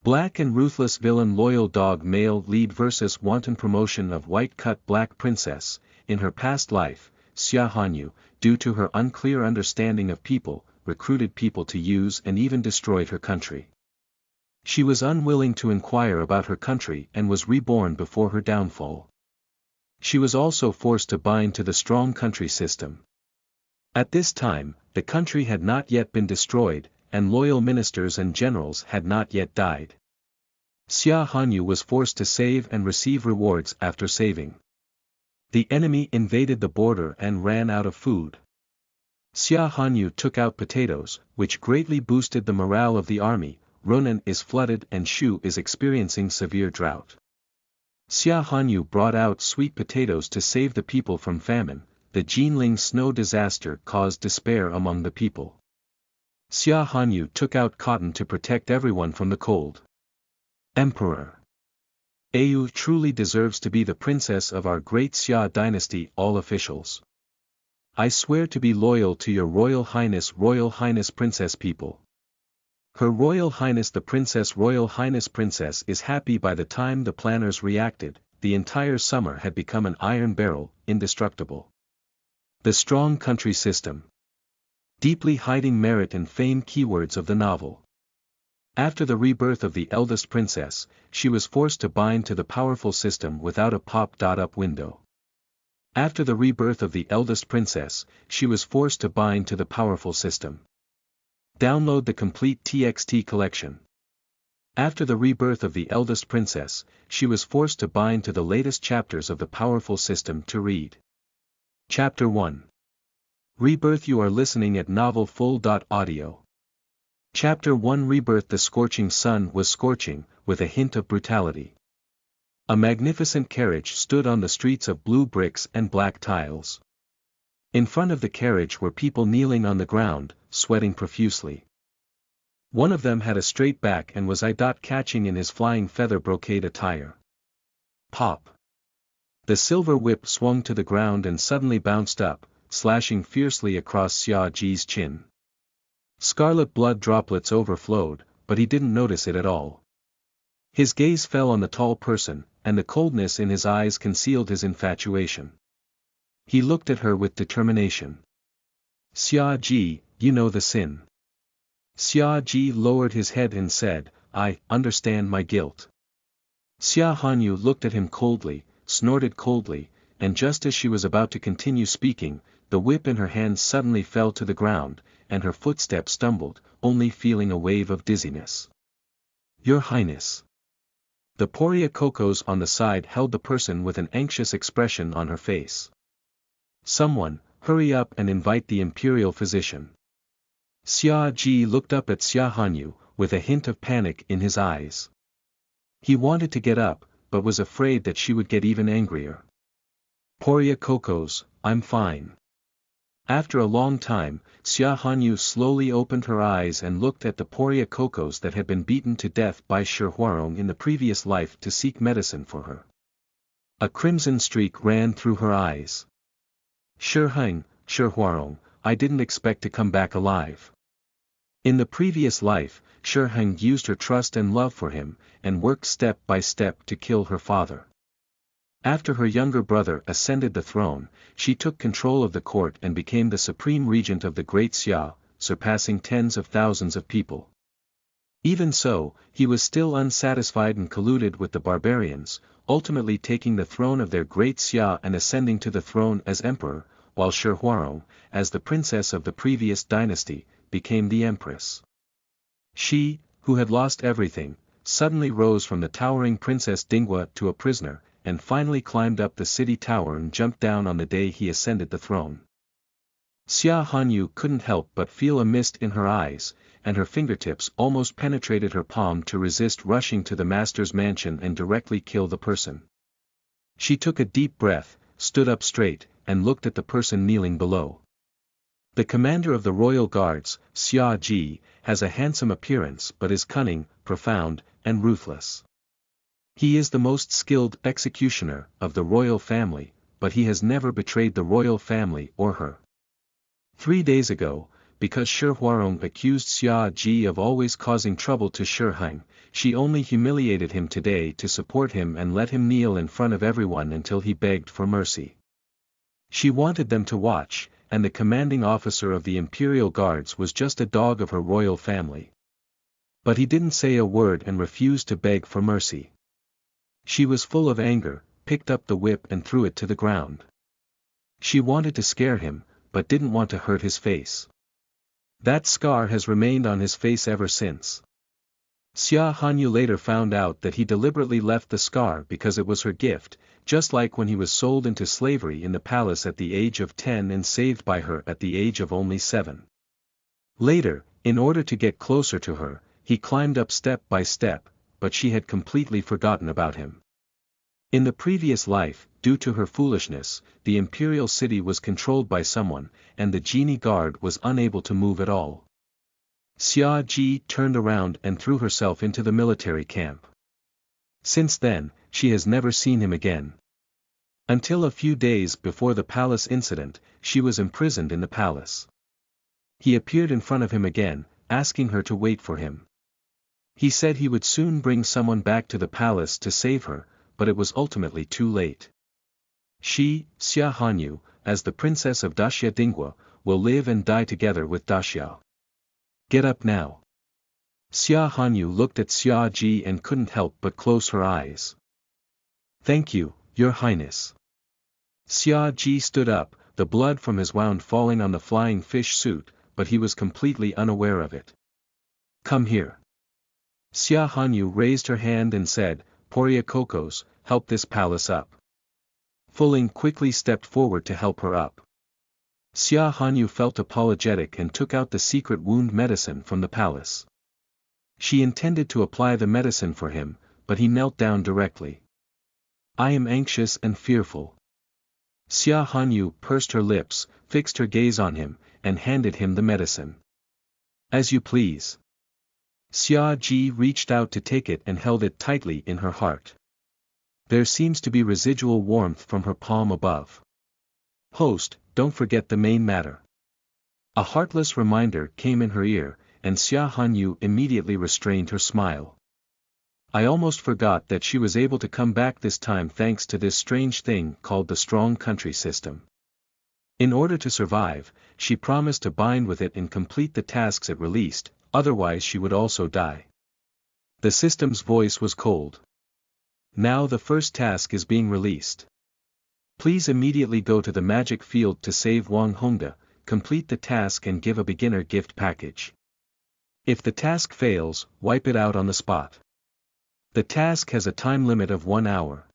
Black and ruthless villain loyal dog male lead versus wanton promotion of white-cut black princess. In her past life, Xia Hanyu, due to her unclear understanding of people, recruited people to use and even destroyed her country. She was unwilling to inquire about her country and was reborn before her downfall. She was also forced to bind to the strong country system. At this time, the country had not yet been destroyed, and loyal ministers and generals had not yet died. Xia Hanyu was forced to save and receive rewards after saving. The enemy invaded the border and ran out of food. Xia Hanyu took out potatoes, which greatly boosted the morale of the army. Runan is flooded and Shu is experiencing severe drought. Xia Hanyu brought out sweet potatoes to save the people from famine. The Jinling snow disaster caused despair among the people. Xia Hanyu took out cotton to protect everyone from the cold. Emperor Ayu truly deserves to be the princess of our great Xia dynasty. All officials, I swear to be loyal to your Royal Highness Princess people. Her Royal Highness the Princess Royal Highness Princess is happy. By the time the planners reacted, the entire summer had become an iron barrel, indestructible. The strong country system. Deeply hiding merit and fame. Keywords of the novel. After the rebirth of the eldest princess, she was forced to bind to the powerful system without a pop-up window. After the rebirth of the eldest princess, she was forced to bind to the powerful system. Download the complete TXT collection. After the rebirth of the eldest princess, she was forced to bind to the latest chapters of the powerful system to read. Chapter 1. Rebirth. You are listening at novelfull.audio. Chapter 1. Rebirth. The scorching sun was scorching, with a hint of brutality. A magnificent carriage stood on the streets of blue bricks and black tiles. In front of the carriage were people kneeling on the ground, sweating profusely. One of them had a straight back and was eye-catching in his flying feather brocade attire. Pop! The silver whip swung to the ground and suddenly bounced up, slashing fiercely across Xia Ji's chin. Scarlet blood droplets overflowed, but he didn't notice it at all. His gaze fell on the tall person, and the coldness in his eyes concealed his infatuation. He looked at her with determination. Xia Ji, you know the sin. Xia Ji lowered his head and said, I understand my guilt. Xia Hanyu looked at him coldly, snorted coldly, and just as she was about to continue speaking, the whip in her hand suddenly fell to the ground, and her footsteps stumbled, only feeling a wave of dizziness. Your Highness. The Poria Cocos on the side held the person with an anxious expression on her face. Someone, hurry up and invite the imperial physician. Xia Ji looked up at Xia Hanyu, with a hint of panic in his eyes. He wanted to get up, but was afraid that she would get even angrier. Poria Cocos, I'm fine. After a long time, Xia Hanyu slowly opened her eyes and looked at the Poria Cocos that had been beaten to death by Shi Huarong in the previous life to seek medicine for her. A crimson streak ran through her eyes. Shi Huarong, I didn't expect to come back alive. In the previous life, Shi Huarong used her trust and love for him, and worked step by step to kill her father. After her younger brother ascended the throne, she took control of the court and became the supreme regent of the great Xia, surpassing tens of thousands of people. Even so, he was still unsatisfied and colluded with the barbarians, ultimately taking the throne of their great Xia and ascending to the throne as emperor, while Shi Huarong, as the princess of the previous dynasty, became the empress. She, who had lost everything, suddenly rose from the towering Princess Dingwa to a prisoner, and finally climbed up the city tower and jumped down on the day he ascended the throne. Xia Hanyu couldn't help but feel a mist in her eyes, and her fingertips almost penetrated her palm to resist rushing to the master's mansion and directly kill the person. She took a deep breath, stood up straight, and looked at the person kneeling below. The commander of the royal guards, Xia Ji, has a handsome appearance but is cunning, profound, and ruthless. He is the most skilled executioner of the royal family, but he has never betrayed the royal family or her. 3 days ago, because Shi Huarong accused Xia Ji of always causing trouble to Shi Hang, she only humiliated him today to support him and let him kneel in front of everyone until he begged for mercy. She wanted them to watch, and the commanding officer of the Imperial Guards was just a dog of her royal family. But he didn't say a word and refused to beg for mercy. She was full of anger, picked up the whip and threw it to the ground. She wanted to scare him, but didn't want to hurt his face. That scar has remained on his face ever since. Xia Hanyu later found out that he deliberately left the scar because it was her gift, just like when he was sold into slavery in the palace at the age of 10 and saved by her at the age of only 7. Later, in order to get closer to her, he climbed up step by step, but she had completely forgotten about him. In the previous life, due to her foolishness, the imperial city was controlled by someone, and the genie guard was unable to move at all. Xia Ji turned around and threw herself into the military camp. Since then, she has never seen him again. Until a few days before the palace incident, she was imprisoned in the palace. He appeared in front of him again, asking her to wait for him. He said he would soon bring someone back to the palace to save her, but it was ultimately too late. She, Xia Hanyu, as the princess of Daxia Dingwa, will live and die together with Daxia. Get up now. Xia Hanyu looked at Xia Ji and couldn't help but close her eyes. Thank you, Your Highness. Xia Ji stood up, the blood from his wound falling on the flying fish suit, but he was completely unaware of it. Come here. Xia Hanyu raised her hand and said, Poria Kokos, help this palace up. Fuling quickly stepped forward to help her up. Xia Hanyu felt apologetic and took out the secret wound medicine from the palace. She intended to apply the medicine for him, but he knelt down directly. I am anxious and fearful. Xia Hanyu pursed her lips, fixed her gaze on him, and handed him the medicine. As you please. Xia Ji reached out to take it and held it tightly in her heart. There seems to be residual warmth from her palm above. Host, don't forget the main matter. A heartless reminder came in her ear, and Xia Hanyu immediately restrained her smile. I almost forgot that she was able to come back this time thanks to this strange thing called the strong country system. In order to survive, she promised to bind with it and complete the tasks it released, otherwise she would also die. The system's voice was cold. Now the first task is being released. Please immediately go to the magic field to save Wang Hongda, complete the task and give a beginner gift package. If the task fails, wipe it out on the spot. The task has a time limit of 1 hour.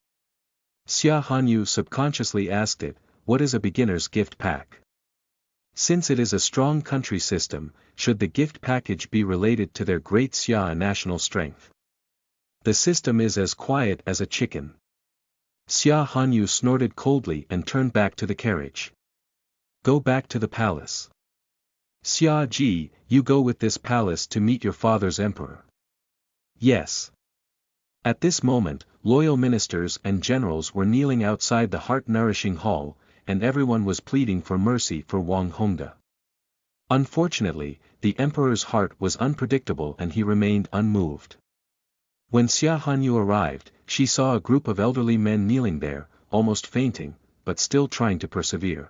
Xia Hanyu subconsciously asked it, what is a beginner's gift pack? Since it is a strong country system, should the gift package be related to their great Xia national strength? The system is as quiet as a chicken. Xia Hanyu snorted coldly and turned back to the carriage. Go back to the palace. Xia Ji, you go with this palace to meet your father's emperor. Yes. At this moment, loyal ministers and generals were kneeling outside the heart-nourishing hall, and everyone was pleading for mercy for Wang Hongda. Unfortunately, the emperor's heart was unpredictable and he remained unmoved. When Xia Hanyu arrived, she saw a group of elderly men kneeling there, almost fainting, but still trying to persevere.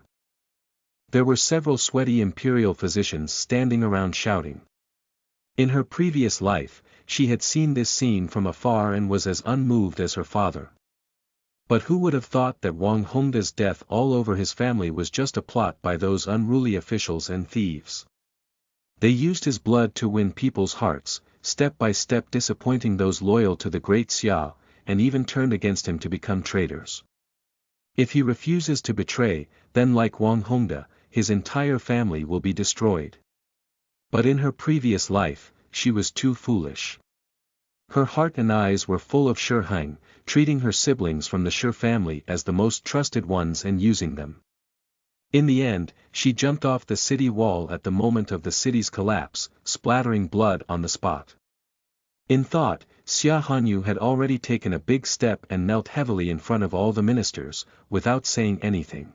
There were several sweaty imperial physicians standing around shouting. In her previous life, she had seen this scene from afar and was as unmoved as her father. But who would have thought that Wang Hongda's death all over his family was just a plot by those unruly officials and thieves? They used his blood to win people's hearts, step by step disappointing those loyal to the great Xia, and even turned against him to become traitors. If he refuses to betray, then like Wang Hongda, his entire family will be destroyed. But in her previous life, she was too foolish. Her heart and eyes were full of Shi Hang, treating her siblings from the Shi family as the most trusted ones and using them. In the end, she jumped off the city wall at the moment of the city's collapse, splattering blood on the spot. In thought, Xia Hanyu had already taken a big step and knelt heavily in front of all the ministers, without saying anything.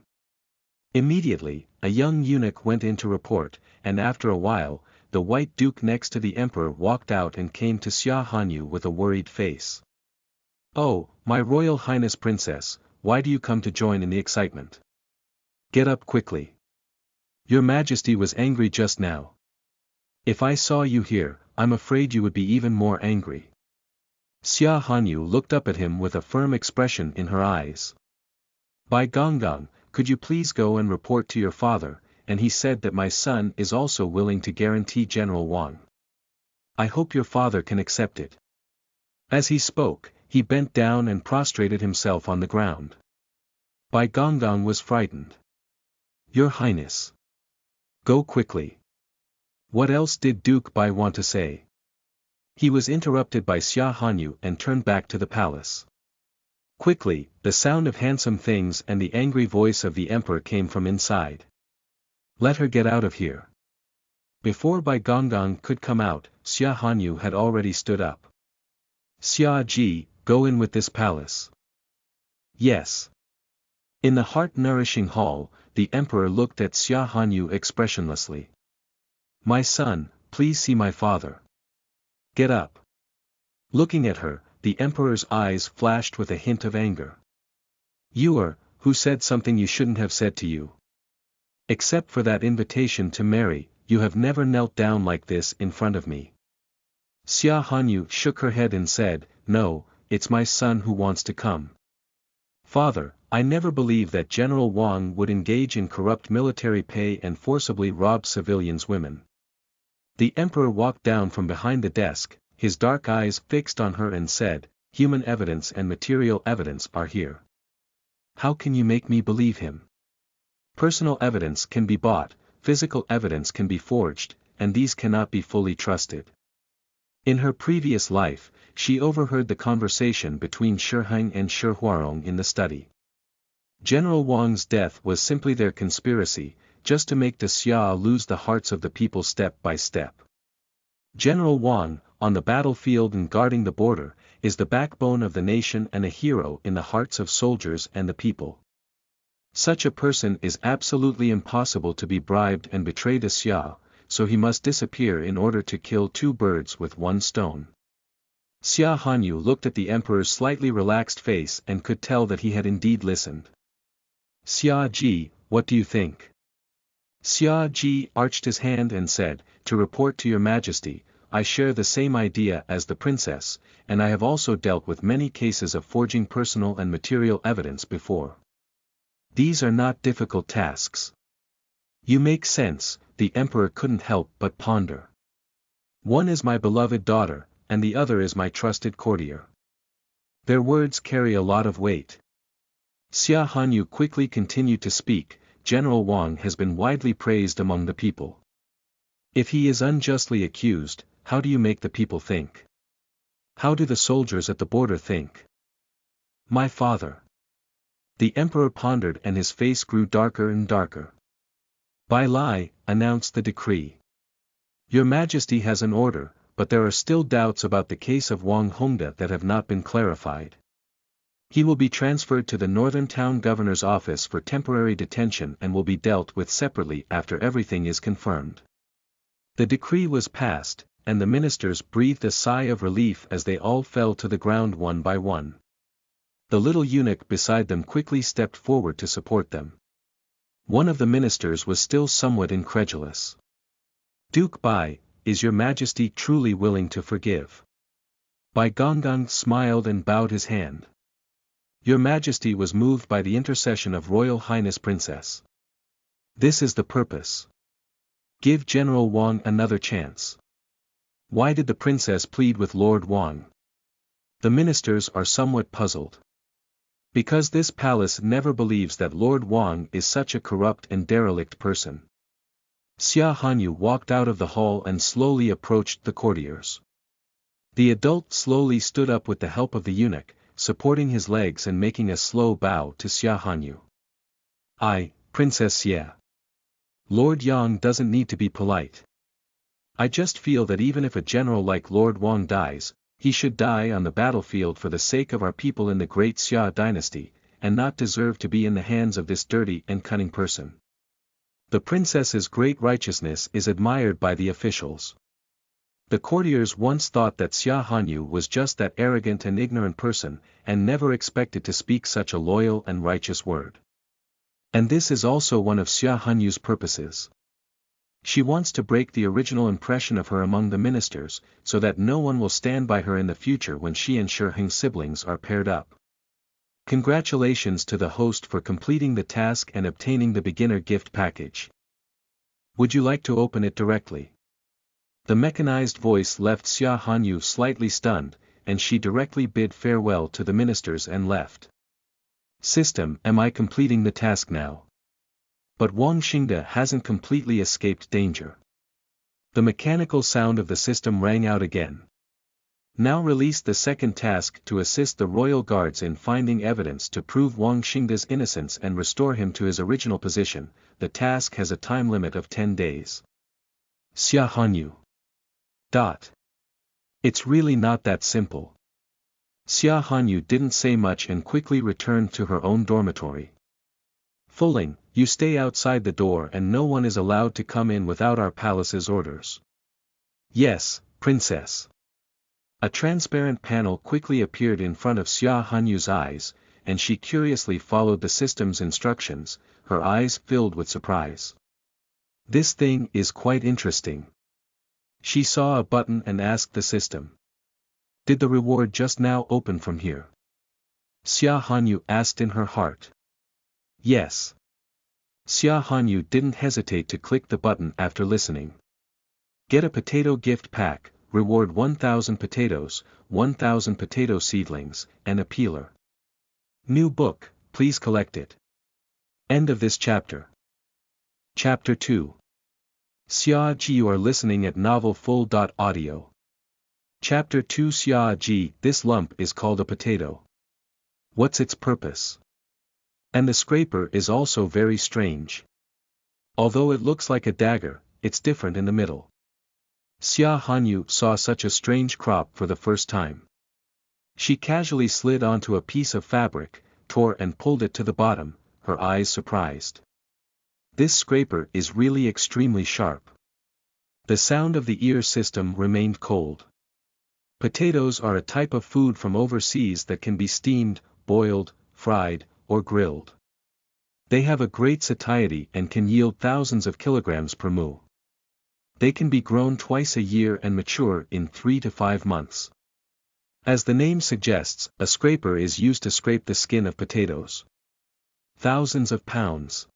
Immediately, a young eunuch went in to report, and after a while, the white duke next to the emperor walked out and came to Xia Hanyu with a worried face. "Oh, my royal highness princess, why do you come to join in the excitement? Get up quickly. Your majesty was angry just now. If I saw you here, I'm afraid you would be even more angry." Xia Hanyu looked up at him with a firm expression in her eyes. "By Gonggong, could you please go and report to your father, and he said that my son is also willing to guarantee General Wang. I hope your father can accept it." As he spoke, he bent down and prostrated himself on the ground. Bai Gonggong was frightened. "Your Highness. Go quickly." What else did Duke Bai want to say? He was interrupted by Xia Hanyu and turned back to the palace. Quickly, the sound of handsome things and the angry voice of the emperor came from inside. "Let her get out of here." Before Bai Gonggong could come out, Xia Hanyu had already stood up. "Xia Ji, go in with this palace." "Yes." In the heart-nourishing hall, the emperor looked at Xia Hanyu expressionlessly. "My son, please see my father. Get up." Looking at her, the emperor's eyes flashed with a hint of anger. "You are, who said something you shouldn't have said to you? Except for that invitation to marry, you have never knelt down like this in front of me." Xia Hanyu shook her head and said, "No, it's my son who wants to come. Father, I never believed that General Wang would engage in corrupt military pay and forcibly rob civilians' women." The emperor walked down from behind the desk, his dark eyes fixed on her and said, "Human evidence and material evidence are here. How can you make me believe him? Personal evidence can be bought, physical evidence can be forged, and these cannot be fully trusted." In her previous life, she overheard the conversation between Shi Heng and Shi Huarong in the study. General Wang's death was simply their conspiracy, just to make the Xia lose the hearts of the people step by step. General Wang, on the battlefield and guarding the border, is the backbone of the nation and a hero in the hearts of soldiers and the people. Such a person is absolutely impossible to be bribed and betray the Xia, so he must disappear in order to kill two birds with one stone. Xia Hanyu looked at the emperor's slightly relaxed face and could tell that he had indeed listened. "Xia Ji, what do you think?" Xia Ji arched his hand and said, "To report to your majesty, I share the same idea as the princess, and I have also dealt with many cases of forging personal and material evidence before. These are not difficult tasks." "You make sense," the emperor couldn't help but ponder. "One is my beloved daughter, and the other is my trusted courtier. Their words carry a lot of weight." Xia Hanyu quickly continued to speak, "General Wang has been widely praised among the people. If he is unjustly accused, how do you make the people think? How do the soldiers at the border think? My father." The emperor pondered and his face grew darker and darker. "Bai Lai, announced the decree. Your Majesty has an order, but there are still doubts about the case of Wang Hongda that have not been clarified. He will be transferred to the Northern Town Governor's office for temporary detention and will be dealt with separately after everything is confirmed." The decree was passed, and the ministers breathed a sigh of relief as they all fell to the ground one by one. The little eunuch beside them quickly stepped forward to support them. One of the ministers was still somewhat incredulous. "Duke Bai, is your Majesty truly willing to forgive?" Bai Gonggong smiled and bowed his hand. "Your Majesty was moved by the intercession of Royal Highness Princess. This is the purpose. Give General Wang another chance." Why did the princess plead with Lord Wang? The ministers are somewhat puzzled. Because this palace never believes that Lord Wang is such a corrupt and derelict person. Xia Hanyu walked out of the hall and slowly approached the courtiers. The adult slowly stood up with the help of the eunuch, supporting his legs and making a slow bow to Xia Hanyu. "I, Princess Xia. Lord Yang doesn't need to be polite. I just feel that even if a general like Lord Wang dies, he should die on the battlefield for the sake of our people in the great Xia dynasty, and not deserve to be in the hands of this dirty and cunning person. The princess's great righteousness is admired by the officials. The courtiers once thought that Xia Hanyu was just that arrogant and ignorant person, and never expected to speak such a loyal and righteous word. And this is also one of Xia Hanyu's purposes. She wants to break the original impression of her among the ministers, so that no one will stand by her in the future when she and Shi Heng's siblings are paired up. Congratulations to the host for completing the task and obtaining the beginner gift package. Would you like to open it directly? The mechanized voice left Xia Hanyu slightly stunned, and she directly bid farewell to the ministers and left. System, am I completing the task now? But Wang Xingde hasn't completely escaped danger. The mechanical sound of the system rang out again. Now release the second task to assist the royal guards in finding evidence to prove Wang Xingde's innocence and restore him to his original position. The task has a time limit of 10 days. Xia Hanyu. It's really not that simple. Xia Hanyu didn't say much and quickly returned to her own dormitory. Fuling, you stay outside the door and no one is allowed to come in without our palace's orders. Yes, princess. A transparent panel quickly appeared in front of Xia Hanyu's eyes, and she curiously followed the system's instructions, her eyes filled with surprise. This thing is quite interesting. She saw a button and asked the system. Did the reward just now open from here? Xia Hanyu asked in her heart. Yes. Xia Hanyu didn't hesitate to click the button after listening. Get a potato gift pack, reward 1,000 potatoes, 1,000 potato seedlings, and a peeler. New book, please collect it. End of this chapter. Chapter 2. Xia Ji, you are listening at novelfull.audio. Chapter 2. Xia Ji, this lump is called a potato. What's its purpose? And the scraper is also very strange. Although it looks like a dagger, it's different in the middle. Xia Hanyu saw such a strange crop for the first time. She casually slid onto a piece of fabric, tore and pulled it to the bottom, her eyes surprised. This scraper is really extremely sharp. The sound of the ear system remained cold. Potatoes are a type of food from overseas that can be steamed, boiled, fried, or grilled. They have a great satiety and can yield thousands of kilograms per mu. They can be grown twice a year and mature in 3 to 5 months. As the name suggests, a scraper is used to scrape the skin of potatoes. Thousands of pounds.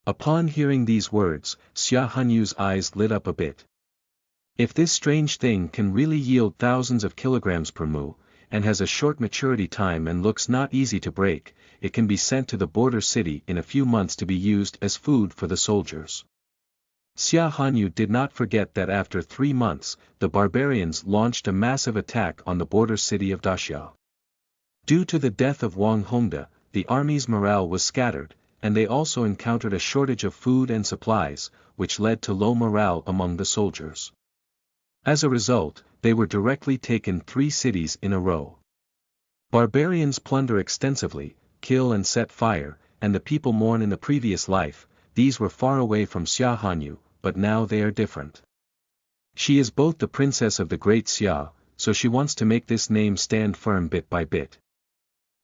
Upon hearing these words, Xia Hanyu's eyes lit up a bit. If this strange thing can really yield thousands of kilograms per mu, and has a short maturity time and looks not easy to break, it can be sent to the border city in a few months to be used as food for the soldiers. Xia Hanyu did not forget that after 3 months, the barbarians launched a massive attack on the border city of Daxia. Due to the death of Wang Hongde, the army's morale was scattered, and they also encountered a shortage of food and supplies, which led to low morale among the soldiers. As a result, they were directly taken 3 cities in a row. Barbarians plunder extensively, kill and set fire, and the people mourn in the previous life. These were far away from Xia Hanyu, but now they are different. She is both the princess of the great Xia, so she wants to make this name stand firm bit by bit.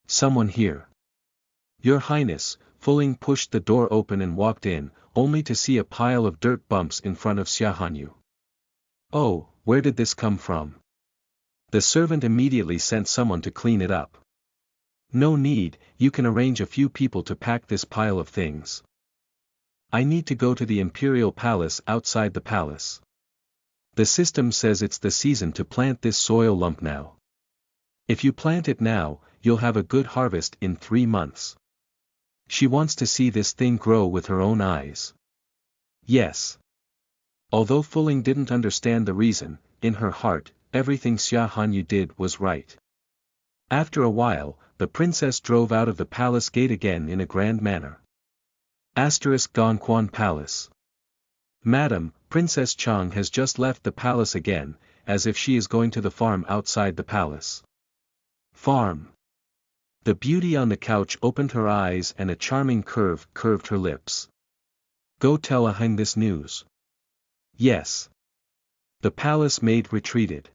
Someone here. Your Highness. Fuling pushed the door open and walked in, only to see a pile of dirt bumps in front of Xia Hanyu. Oh, where did this come from? The servant immediately sent someone to clean it up. No need, you can arrange a few people to pack this pile of things. I need to go to the imperial palace outside the palace. The system says it's the season to plant this soil lump now. If you plant it now, you'll have a good harvest in 3 months. She wants to see this thing grow with her own eyes. Yes. Although Fuling didn't understand the reason, in her heart, everything Xia Hanyu did was right. After a while, the princess drove out of the palace gate again in a grand manner. Gongquan Palace. Madam, Princess Chang has just left the palace again, as if she is going to the farm outside the palace. Farm. The beauty on the couch opened her eyes and a charming curve curved her lips. Go tell Ahang this news. Yes. The palace maid retreated.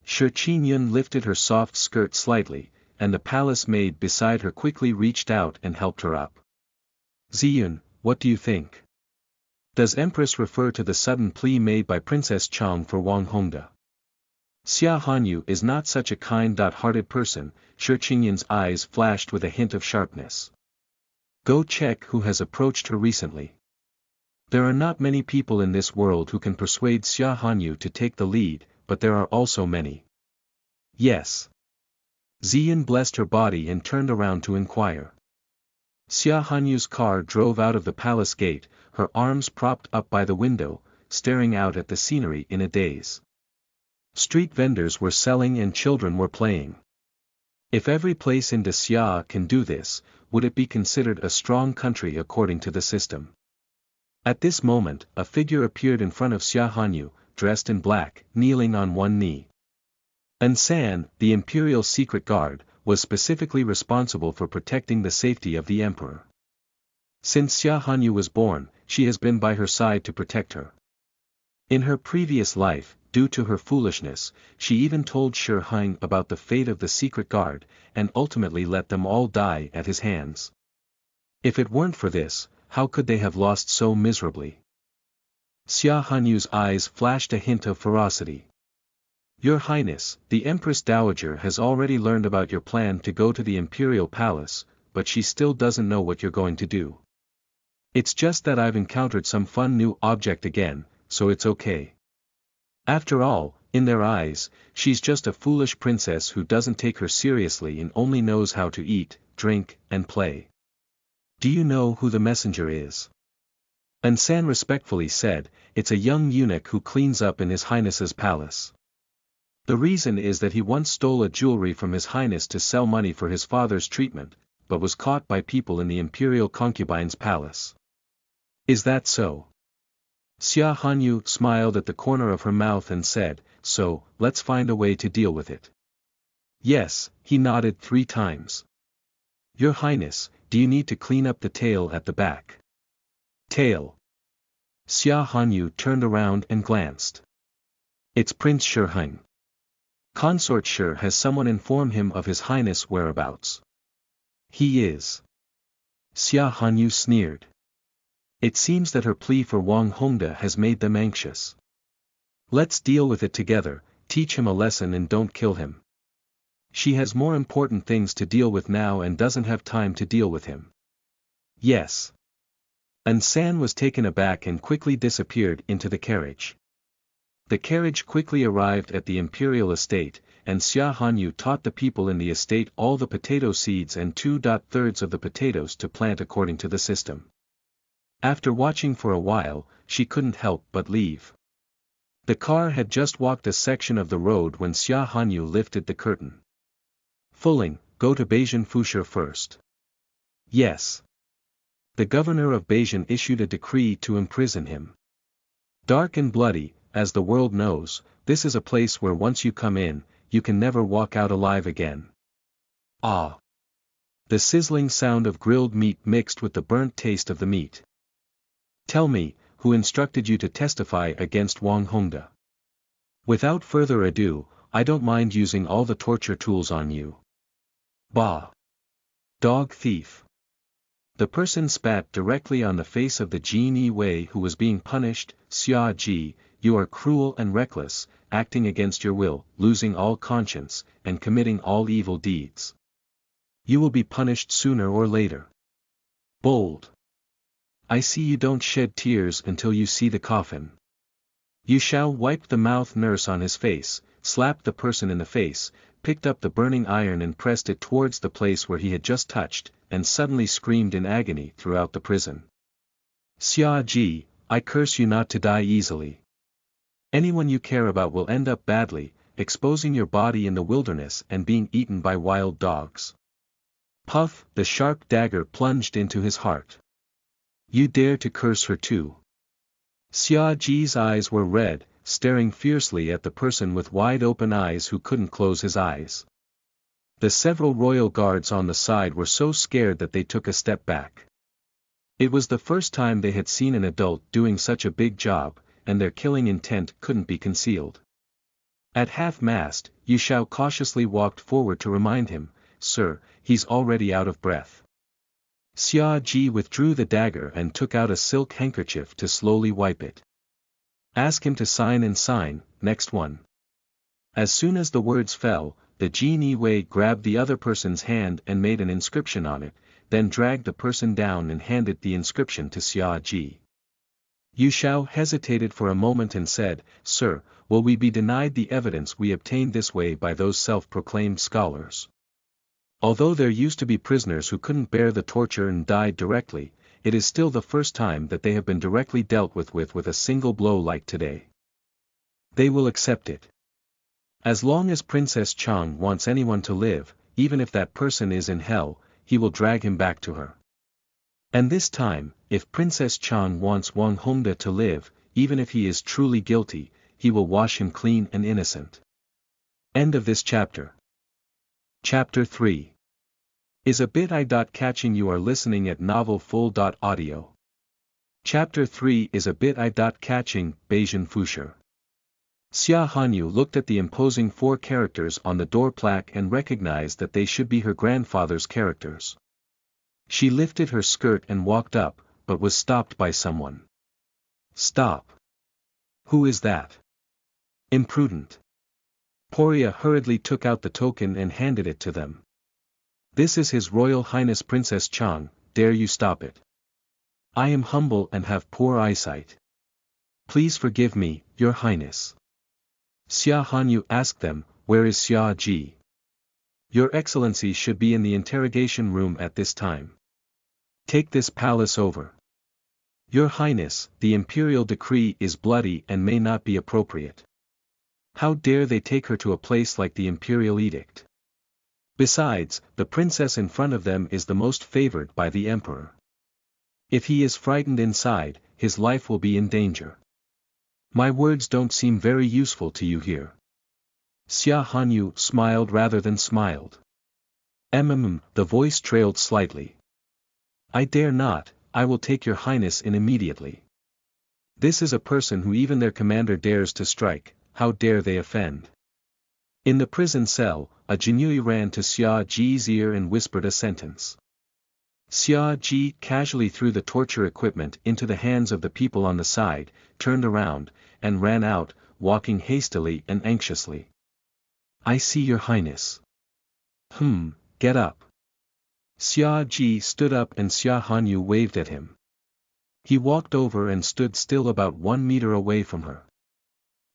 Tianyou lifted her soft skirt slightly, and the palace maid beside her quickly reached out and helped her up. Ziyun, what do you think? Does Empress refer to the sudden plea made by Princess Chang for Wang Hongda? Xia Hanyu is not such a kind-hearted person. Tianyou's eyes flashed with a hint of sharpness. Go check who has approached her recently. There are not many people in this world who can persuade Xia Hanyu to take the lead, but there are also many. Yes. Ziyun blessed her body and turned around to inquire. Xia Hanyu's car drove out of the palace gate, her arms propped up by the window, staring out at the scenery in a daze. Street vendors were selling and children were playing. If every place in Xia can do this, would it be considered a strong country according to the system? At this moment, a figure appeared in front of Xia Hanyu, dressed in black, kneeling on one knee. San, the imperial secret guard, was specifically responsible for protecting the safety of the emperor. Since Xia Hanyu was born, she has been by her side to protect her. In her previous life, due to her foolishness, she even told Shi Heng about the fate of the secret guard, and ultimately let them all die at his hands. If it weren't for this, how could they have lost so miserably? Xia Hanyu's eyes flashed a hint of ferocity. Your Highness, the Empress Dowager has already learned about your plan to go to the Imperial Palace, but she still doesn't know what you're going to do. It's just that I've encountered some fun new object again, so it's okay. After all, in their eyes, she's just a foolish princess who doesn't take her seriously and only knows how to eat, drink, and play. Do you know who the messenger is? San respectfully said, it's a young eunuch who cleans up in His Highness's palace. The reason is that he once stole a jewelry from His Highness to sell money for his father's treatment, but was caught by people in the imperial concubine's palace. Is that so? Xia Hanyu smiled at the corner of her mouth and said, so, let's find a way to deal with it. Yes, he nodded 3 times. Your Highness, do you need to clean up the tail at the back? Tail. Xia Hanyu turned around and glanced. It's Prince Shi Heng. Consort Shi has someone inform him of His Highness' whereabouts. He is. Xia Hanyu sneered. It seems that her plea for Wang Hongda has made them anxious. Let's deal with it together, teach him a lesson and don't kill him. She has more important things to deal with now and doesn't have time to deal with him. Yes. San was taken aback and quickly disappeared into the carriage. The carriage quickly arrived at the imperial estate, and Xia Hanyu taught the people in the estate all the potato seeds and 2/3 of the potatoes to plant according to the system. After watching for a while, she couldn't help but leave. The car had just walked a section of the road when Xia Hanyu lifted the curtain. Fuling, go to Beijing Fusha first. Yes. The governor of Beijing issued a decree to imprison him. Dark and bloody, as the world knows, this is a place where once you come in, you can never walk out alive again. Ah! The sizzling sound of grilled meat mixed with the burnt taste of the meat. Tell me, who instructed you to testify against Wang Hongda? Without further ado, I don't mind using all the torture tools on you. Bah! Dog thief! The person spat directly on the face of the genie Wei who was being punished. Xia Ji, you are cruel and reckless, acting against your will, losing all conscience, and committing all evil deeds. You will be punished sooner or later. Bold! I see you don't shed tears until you see the coffin. Yu Shao wiped the mouth nurse on his face, slapped the person in the face, picked up the burning iron and pressed it towards the place where he had just touched, and suddenly screamed in agony throughout the prison. Xia Ji, I curse you not to die easily. Anyone you care about will end up badly, exposing your body in the wilderness and being eaten by wild dogs. Puff, the sharp dagger plunged into his heart. You dare to curse her too? Xia Ji's eyes were red, staring fiercely at the person with wide open eyes who couldn't close his eyes. The several royal guards on the side were so scared that they took a step back. It was the first time they had seen an adult doing such a big job, and their killing intent couldn't be concealed. At half-mast, Xiao cautiously walked forward to remind him, "Sir, he's already out of breath." Xia Ji withdrew the dagger and took out a silk handkerchief to slowly wipe it. "Ask him to sign and sign, next one." As soon as the words fell, the Ji Wei grabbed the other person's hand and made an inscription on it, then dragged the person down and handed the inscription to Xia Ji. Xiao hesitated for a moment and said, "Sir, will we be denied the evidence we obtained this way by those self-proclaimed scholars? Although there used to be prisoners who couldn't bear the torture and died directly, it is still the first time that they have been directly dealt with a single blow like today. They will accept it. As long as Princess Chang wants anyone to live, even if that person is in hell, he will drag him back to her. And this time, if Princess Chang wants Wang Hongda to live, even if he is truly guilty, he will wash him clean and innocent." End of this chapter. Chapter 3 is a bit eye-catching. You are listening at novelfull.audio. Chapter 3 is a bit eye-catching, Bayesian Fusher. Xia Hanyu looked at the imposing 4 characters on the door plaque and recognized that they should be her grandfather's characters. She lifted her skirt and walked up, but was stopped by someone. "Stop. Who is that? Imprudent." Poria hurriedly took out the token and handed it to them. "This is His Royal Highness Princess Chang, dare you stop it? I am humble and have poor eyesight. Please forgive me, Your Highness." Xia Hanyu asked them, "Where is Xia Ji? Your Excellency should be in the interrogation room at this time. Take this palace over. Your Highness, the imperial decree is bloody and may not be appropriate. How dare they take her to a place like the imperial edict? Besides, the princess in front of them is the most favored by the emperor. If he is frightened inside, his life will be in danger. My words don't seem very useful to you here." Xia Hanyu smiled rather than smiled. The voice trailed slightly. "I dare not, I will take Your Highness in immediately. This is a person who even their commander dares to strike, how dare they offend?" In the prison cell, a Jinui ran to Xia Ji's ear and whispered a sentence. Xia Ji casually threw the torture equipment into the hands of the people on the side, turned around, and ran out, walking hastily and anxiously. "I see Your Highness." Get up." Xia Ji stood up and Xia Hanyu waved at him. He walked over and stood still about 1 meter away from her.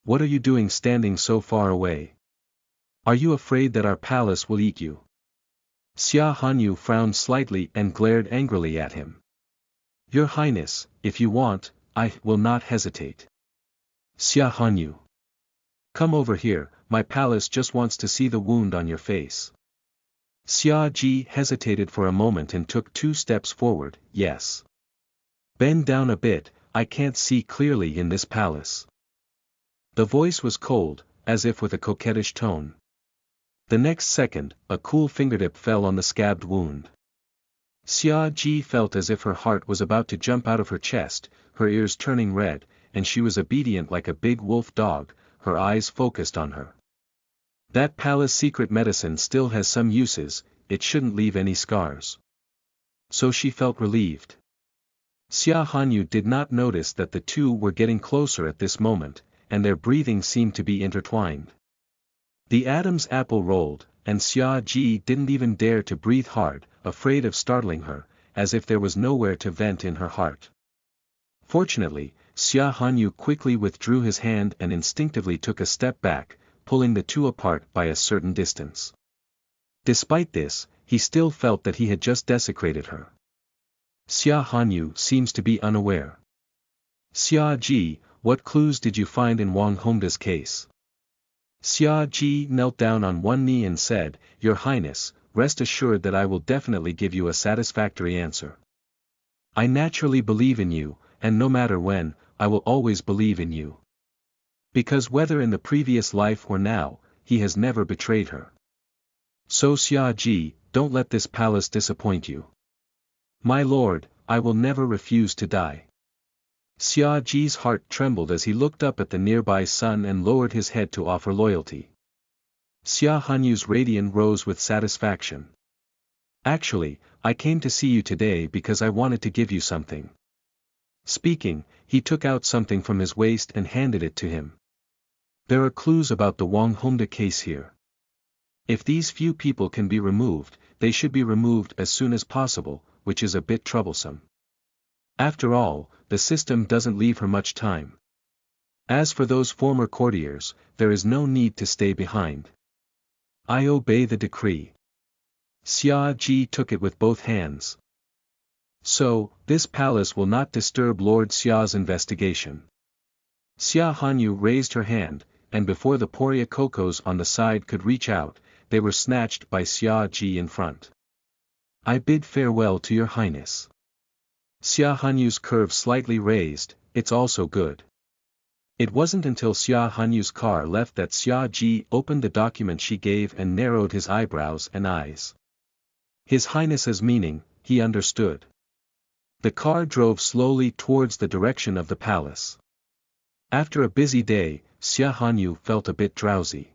"What are you doing standing so far away? Are you afraid that our palace will eat you?" Xia Hanyu frowned slightly and glared angrily at him. "Your Highness, if you want, I will not hesitate." Xia Hanyu. "Come over here, my palace just wants to see the wound on your face." Xia Ji hesitated for a moment and took 2 steps forward. "Yes. Bend down a bit, I can't see clearly in this palace." The voice was cold, as if with a coquettish tone. The next second, a cool fingertip fell on the scabbed wound. Xia Ji felt as if her heart was about to jump out of her chest, her ears turning red, and she was obedient like a big wolf dog, her eyes focused on her. That palace secret medicine still has some uses, it shouldn't leave any scars. So she felt relieved. Xia Hanyu did not notice that the two were getting closer at this moment, and their breathing seemed to be intertwined. The Adam's apple rolled, and Xia Ji didn't even dare to breathe hard, afraid of startling her, as if there was nowhere to vent in her heart. Fortunately, Xia Hanyu quickly withdrew his hand and instinctively took a step back, pulling the two apart by a certain distance. Despite this, he still felt that he had just desecrated her. Xia Hanyu seems to be unaware. "Xia Ji, what clues did you find in Wang Hongda's case?" Xia Ji knelt down on one knee and said, "Your Highness, rest assured that I will definitely give you a satisfactory answer. I naturally believe in you, and no matter when, I will always believe in you. Because whether in the previous life or now, he has never betrayed her. So Xia Ji, don't let this palace disappoint you. My lord, I will never refuse to die. Xia Ji's heart trembled as he looked up at the nearby sun and lowered his head to offer loyalty. Xia Hanyu's radiance rose with satisfaction. Actually, I came to see you today because I wanted to give you something. Speaking, he took out something from his waist and handed it to him. There are clues about the Wang Hongda case here. If these few people can be removed, they should be removed as soon as possible, which is a bit troublesome. After all, the system doesn't leave her much time. As for those former courtiers, there is no need to stay behind. I obey the decree. Xia Ji took it with both hands. So, this palace will not disturb Lord Xia's investigation. Xia Hanyu raised her hand, and before the Poria Cocos on the side could reach out, they were snatched by Xia Ji in front. I bid farewell to your highness. Xia Hanyu's curve slightly raised, it's also good. It wasn't until Xia Hanyu's car left that Xia Ji opened the document she gave and narrowed his eyebrows and eyes. His highness's meaning, he understood. The car drove slowly towards the direction of the palace. After a busy day, Xia Hanyu felt a bit drowsy.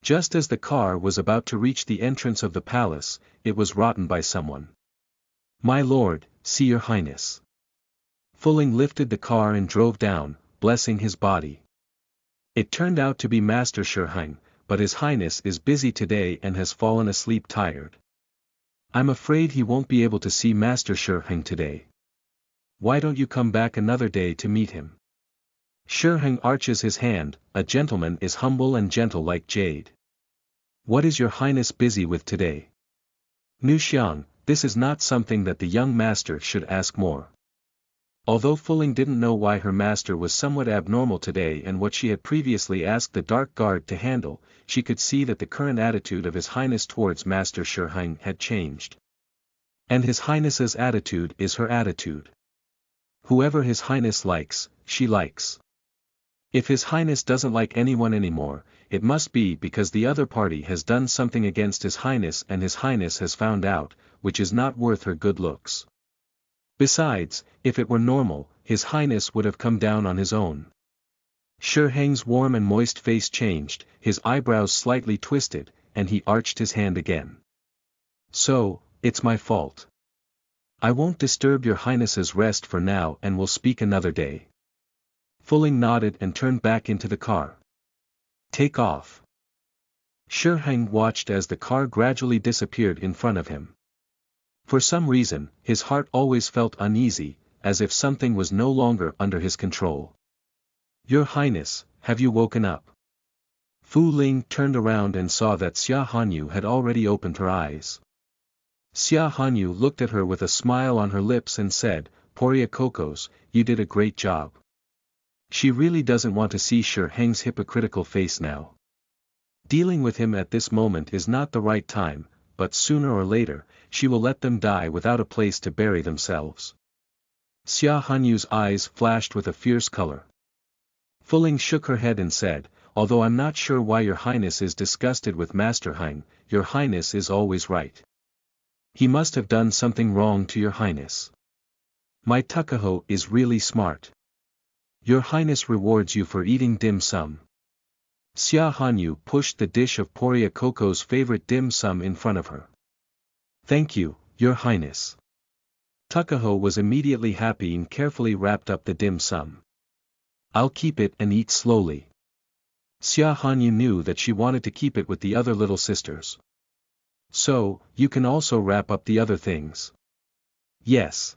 Just as the car was about to reach the entrance of the palace, it was rotten by someone. My lord, see your highness. Fuling lifted the car and drove down, blessing his body. It turned out to be Master Shiheng, but his highness is busy today and has fallen asleep tired. I'm afraid he won't be able to see Master Shiheng today. Why don't you come back another day to meet him? Shiheng arches his hand, a gentleman is humble and gentle like jade. What is your highness busy with today? Nu Xiang, this is not something that the young master should ask more. Although Fuling didn't know why her master was somewhat abnormal today and what she had previously asked the dark guard to handle, she could see that the current attitude of his highness towards Master Shiheng had changed. And his highness's attitude is her attitude. Whoever his highness likes, she likes. If his highness doesn't like anyone anymore, it must be because the other party has done something against his highness and his highness has found out, which is not worth her good looks. Besides, if it were normal, his highness would have come down on his own. Shiheng's warm and moist face changed, his eyebrows slightly twisted, and he arched his hand again. So, it's my fault. I won't disturb your highness's rest for now and will speak another day. Fuling nodded and turned back into the car. Take off. Shiheng watched as the car gradually disappeared in front of him. For some reason, his heart always felt uneasy, as if something was no longer under his control. Your highness, have you woken up? Fu Ling turned around and saw that Xia Hanyu had already opened her eyes. Xia Hanyu looked at her with a smile on her lips and said, Poria Cocos, you did a great job. She really doesn't want to see Shiheng's hypocritical face now. Dealing with him at this moment is not the right time, but sooner or later, she will let them die without a place to bury themselves. Xia Hanyu's eyes flashed with a fierce color. Fuling shook her head and said, although I'm not sure why your highness is disgusted with Master Heng, your highness is always right. He must have done something wrong to your highness. My Tukaho is really smart. Your highness rewards you for eating dim sum. Xia Hanyu pushed the dish of Poria Coco's favorite dim sum in front of her. Thank you, your highness. Tukaho was immediately happy and carefully wrapped up the dim sum. I'll keep it and eat slowly. Xia Hanyu knew that she wanted to keep it with the other little sisters. So, you can also wrap up the other things. Yes.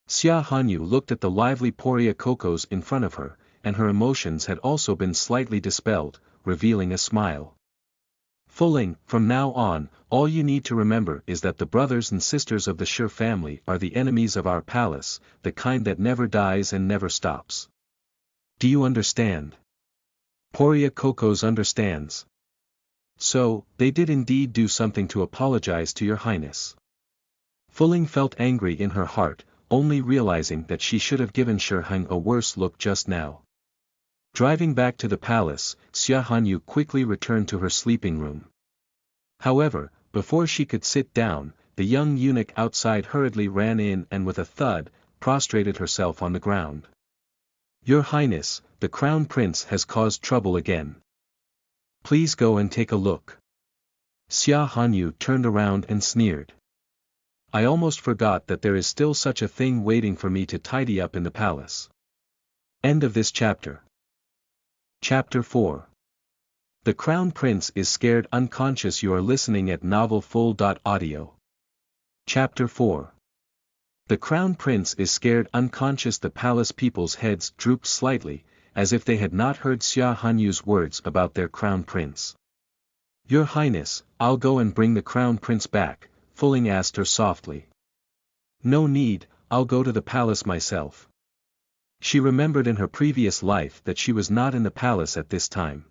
Xia Hanyu looked at the lively Poria Cocos in front of her, and her emotions had also been slightly dispelled, revealing a smile. Fuling, from now on, all you need to remember is that the brothers and sisters of the Shi family are the enemies of our palace, the kind that never dies and never stops. Do you understand? Poria Cocos understands. So, they did indeed do something to apologize to your highness. Fuling felt angry in her heart, only realizing that she should have given Shiheng a worse look just now. Driving back to the palace, Xia Hanyu quickly returned to her sleeping room. However, before she could sit down, the young eunuch outside hurriedly ran in and with a thud, prostrated herself on the ground. "Your Highness, the Crown Prince has caused trouble again. Please go and take a look." Xia Hanyu turned around and sneered. "I almost forgot that there is still such a thing waiting for me to tidy up in the palace." End of this chapter. Chapter 4. The Crown Prince is scared unconscious. You are listening at novelfull.audio. Chapter 4. The Crown Prince is scared unconscious. The palace people's heads drooped slightly, as if they had not heard Xia Hanyu's words about their Crown Prince. "Your Highness, I'll go and bring the Crown Prince back," Fuling asked her softly. "No need, I'll go to the palace myself." She remembered in her previous life that she was not in the palace at this time.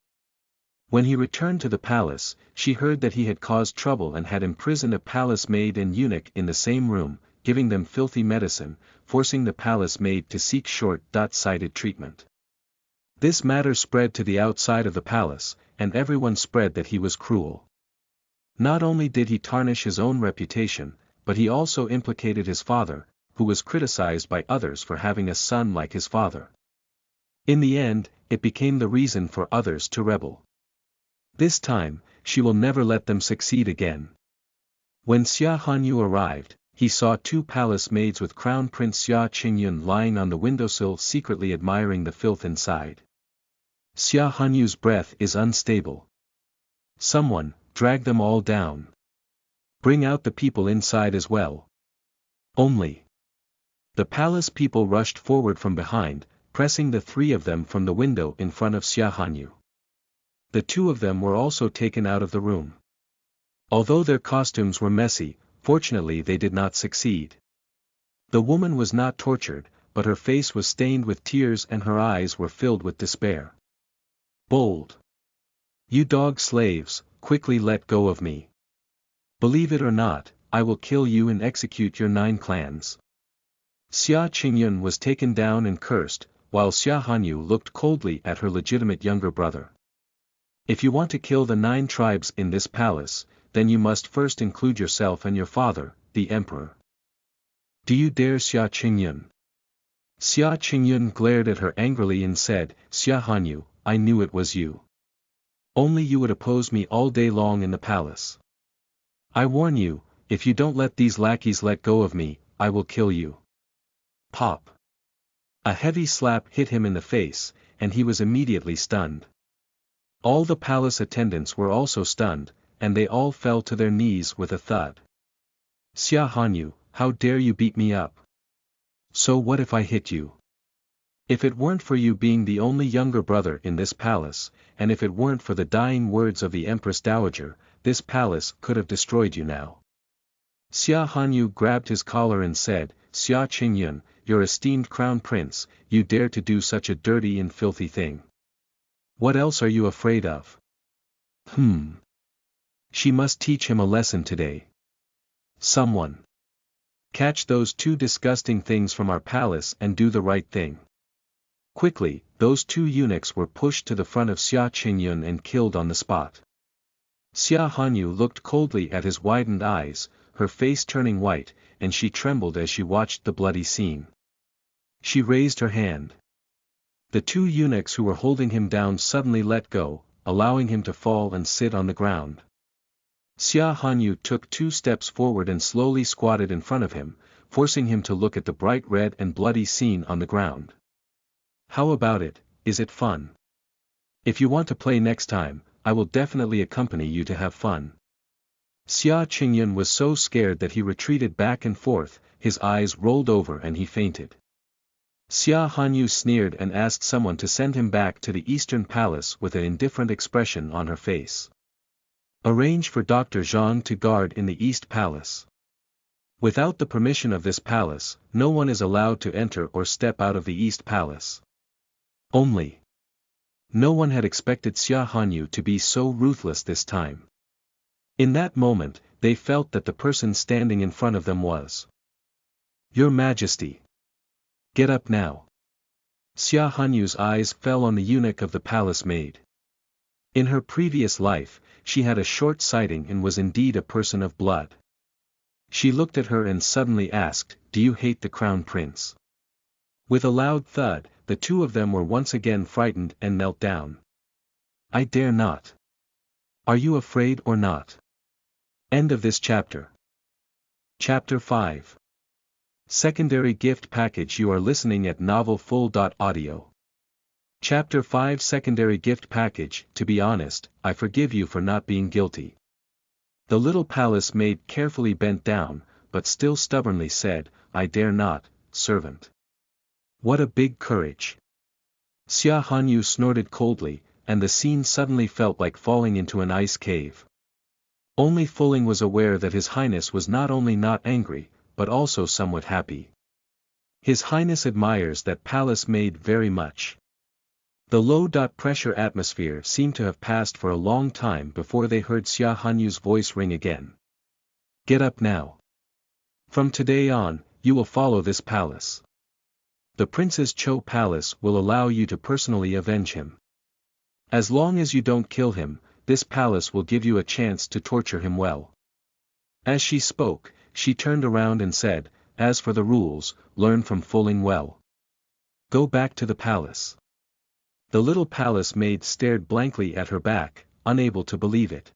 When he returned to the palace, she heard that he had caused trouble and had imprisoned a palace maid and eunuch in the same room, giving them filthy medicine, forcing the palace maid to seek short-sighted treatment. This matter spread to the outside of the palace, and everyone spread that he was cruel. Not only did he tarnish his own reputation, but he also implicated his father, who was criticized by others for having a son like his father. In the end, it became the reason for others to rebel. This time, she will never let them succeed again. When Xia Hanyu arrived, he saw two palace maids with Crown Prince Xia Qingyun lying on the windowsill secretly admiring the filth inside. Xia Hanyu's breath is unstable. "Someone, drag them all down. Bring out the people inside as well." Only. The palace people rushed forward from behind, pressing the three of them from the window in front of Xia Hanyu. The two of them were also taken out of the room. Although their costumes were messy, fortunately they did not succeed. The woman was not tortured, but her face was stained with tears and her eyes were filled with despair. "Bold! You dog slaves, quickly let go of me. Believe it or not, I will kill you and execute your 9 clans." Xia Qingyun was taken down and cursed, while Xia Hanyu looked coldly at her legitimate younger brother. "If you want to kill the 9 tribes in this palace, then you must first include yourself and your father, the emperor. Do you dare, Xia Qingyun?" Xia Qingyun glared at her angrily and said, "Xia Hanyu, I knew it was you. Only you would oppose me all day long in the palace. I warn you, if you don't let these lackeys let go of me, I will kill you." Pop! A heavy slap hit him in the face, and he was immediately stunned. All the palace attendants were also stunned, and they all fell to their knees with a thud. "Xia Hanyu, how dare you beat me up? So what if I hit you? If it weren't for you being the only younger brother in this palace, and if it weren't for the dying words of the Empress Dowager, this palace could have destroyed you now." Xia Hanyu grabbed his collar and said, "Xia Qingyun, your esteemed crown prince, you dare to do such a dirty and filthy thing. What else are you afraid of?" She must teach him a lesson today. Someone. Catch those 2 disgusting things from our palace and do the right thing. Quickly, those 2 eunuchs were pushed to the front of Xia Qingyun and killed on the spot. Xia Hanyu looked coldly at his widened eyes, her face turning white, and she trembled as she watched the bloody scene. She raised her hand. The 2 eunuchs who were holding him down suddenly let go, allowing him to fall and sit on the ground. Xia Hanyu took 2 steps forward and slowly squatted in front of him, forcing him to look at the bright red and bloody scene on the ground. "How about it, is it fun? If you want to play next time, I will definitely accompany you to have fun." Xia Qingyun was so scared that he retreated back and forth, his eyes rolled over and he fainted. Xia Hanyu sneered and asked someone to send him back to the Eastern Palace with an indifferent expression on her face. "Arrange for Dr. Zhang to guard in the East Palace. Without the permission of this palace, no one is allowed to enter or step out of the East Palace." Only. No one had expected Xia Hanyu to be so ruthless this time. In that moment, they felt that the person standing in front of them was. "Your Majesty. Get up now." Xia Hanyu's eyes fell on the eunuch of the palace maid. In her previous life, she had a short sighting and was indeed a person of blood. She looked at her and suddenly asked, "Do you hate the crown prince?" With a loud thud, the two of them were once again frightened and knelt down. "I dare not." "Are you afraid or not?" End of this chapter. Chapter 5. Secondary Gift Package. You are listening at novelfull.audio. Chapter 5 Secondary Gift Package. To be honest, I forgive you for not being guilty. The little palace maid carefully bent down, but still stubbornly said, "I dare not, servant." What a big courage. Xia Hanyu snorted coldly, and the scene suddenly felt like falling into an ice cave. Only Fulling was aware that His Highness was not only not angry, but also somewhat happy. His Highness admires that palace maid very much. The low-pressure atmosphere seemed to have passed for a long time before they heard Xia Hanyu's voice ring again. "Get up now. From today on, you will follow this palace. The Prince's Cho Palace will allow you to personally avenge him. As long as you don't kill him, this palace will give you a chance to torture him well." As she spoke, she turned around and said, "As for the rules, learn from Fulling well. Go back to the palace." The little palace maid stared blankly at her back, unable to believe it.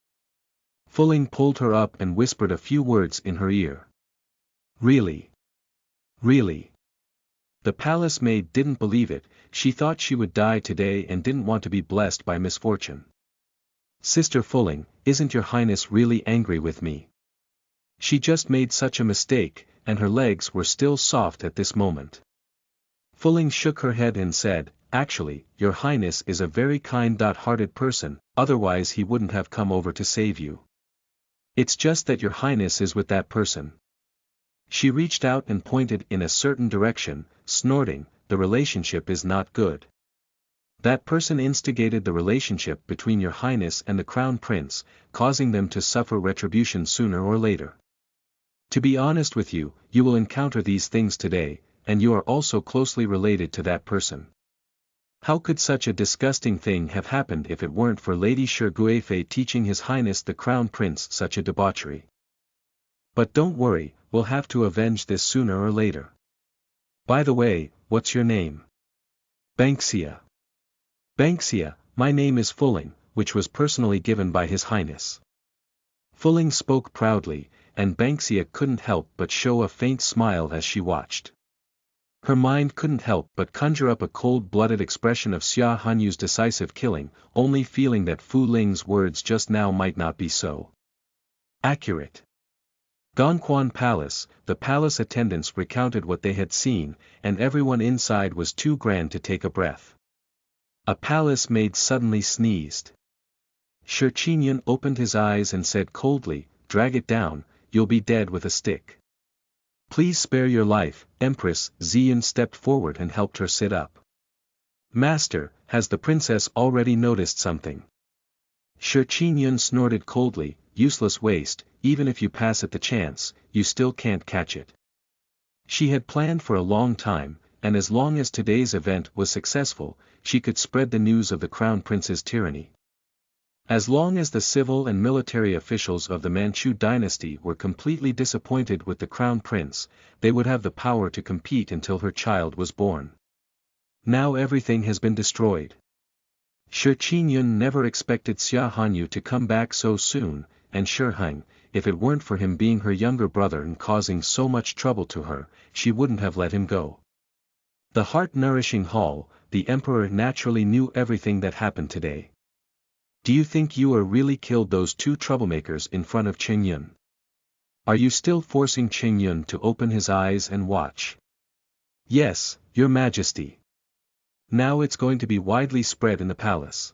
Fulling pulled her up and whispered a few words in her ear. "Really? Really?" The palace maid didn't believe it. She thought she would die today and didn't want to be blessed by misfortune. "Sister Fulling, isn't your Highness really angry with me? She just made such a mistake, and her legs were still soft at this moment." Fulling shook her head and said, "Actually, your Highness is a very kind-hearted person, otherwise he wouldn't have come over to save you. It's just that your Highness is with that person." She reached out and pointed in a certain direction, snorting, "The relationship is not good. That person instigated the relationship between your Highness and the Crown Prince, causing them to suffer retribution sooner or later. To be honest with you, you will encounter these things today, and you are also closely related to that person. How could such a disgusting thing have happened if it weren't for Lady Shi Guifei teaching His Highness the Crown Prince such a debauchery? But don't worry, we'll have to avenge this sooner or later. By the way, what's your name?" "Banksia." "Banksia, my name is Fulling, which was personally given by His Highness." Fulling spoke proudly, and Banksia couldn't help but show a faint smile as she watched. Her mind couldn't help but conjure up a cold-blooded expression of Xia Hanyu's decisive killing, only feeling that Fu Ling's words just now might not be so accurate. Gongquan Palace, the palace attendants recounted what they had seen, and everyone inside was too grand to take a breath. A palace maid suddenly sneezed. Shi Qingyun opened his eyes and said coldly, "Drag it down, you'll be dead with a stick." "Please spare your life." Empress Ziyun stepped forward and helped her sit up. "Master, has the princess already noticed something?" Shi Qingyun snorted coldly, "Useless waste, even if you pass it the chance, you still can't catch it." She had planned for a long time, and as long as today's event was successful, she could spread the news of the Crown Prince's tyranny. As long as the civil and military officials of the Manchu dynasty were completely disappointed with the Crown Prince, they would have the power to compete until her child was born. Now everything has been destroyed. Shi Qingyun never expected Xia Hanyu to come back so soon, and Shi Heng, if it weren't for him being her younger brother and causing so much trouble to her, she wouldn't have let him go. The heart-nourishing hall, the emperor naturally knew everything that happened today. "Do you think you really killed those two troublemakers in front of Qingyun? Are you still forcing Qingyun to open his eyes and watch?" "Yes, your majesty. Now it's going to be widely spread in the palace.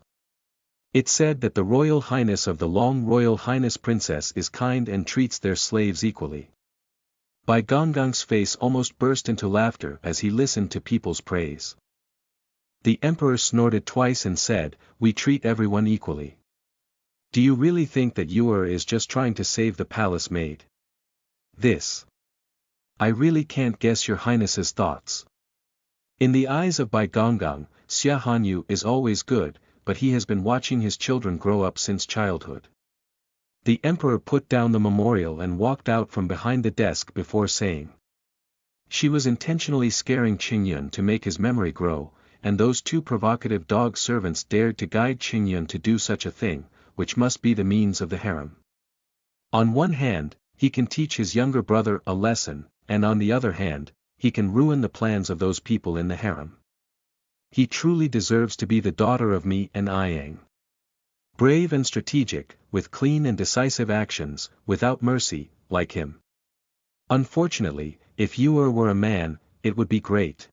It's said that the Royal Highness of the Long Royal Highness Princess is kind and treats their slaves equally." Bai Gongong's face almost burst into laughter as he listened to people's praise. The emperor snorted twice and said, "We treat everyone equally. Do you really think that Yuer is just trying to save the palace maid? This. I really can't guess your Highness's thoughts." In the eyes of Bai Gongong, Xia Hanyu is always good, but he has been watching his children grow up since childhood. The emperor put down the memorial and walked out from behind the desk before saying. She was intentionally scaring Qingyun to make his memory grow, and those two provocative dog servants dared to guide Qingyun to do such a thing, which must be the means of the harem. On one hand, he can teach his younger brother a lesson, and on the other hand, he can ruin the plans of those people in the harem. He truly deserves to be the daughter of me and Yang. Brave and strategic, with clean and decisive actions, without mercy, like him. Unfortunately, if you were a man, it would be great.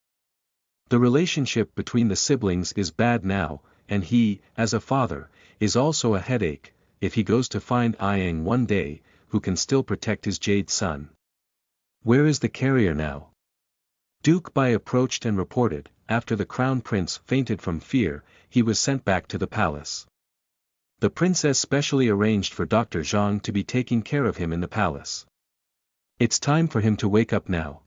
The relationship between the siblings is bad now, and he, as a father, is also a headache, if he goes to find Yang one day, who can still protect his jade son. Where is the carrier now? Duke Bai approached and reported, after the crown prince fainted from fear, he was sent back to the palace. The princess specially arranged for Dr. Zhang to be taking care of him in the palace. It's time for him to wake up now.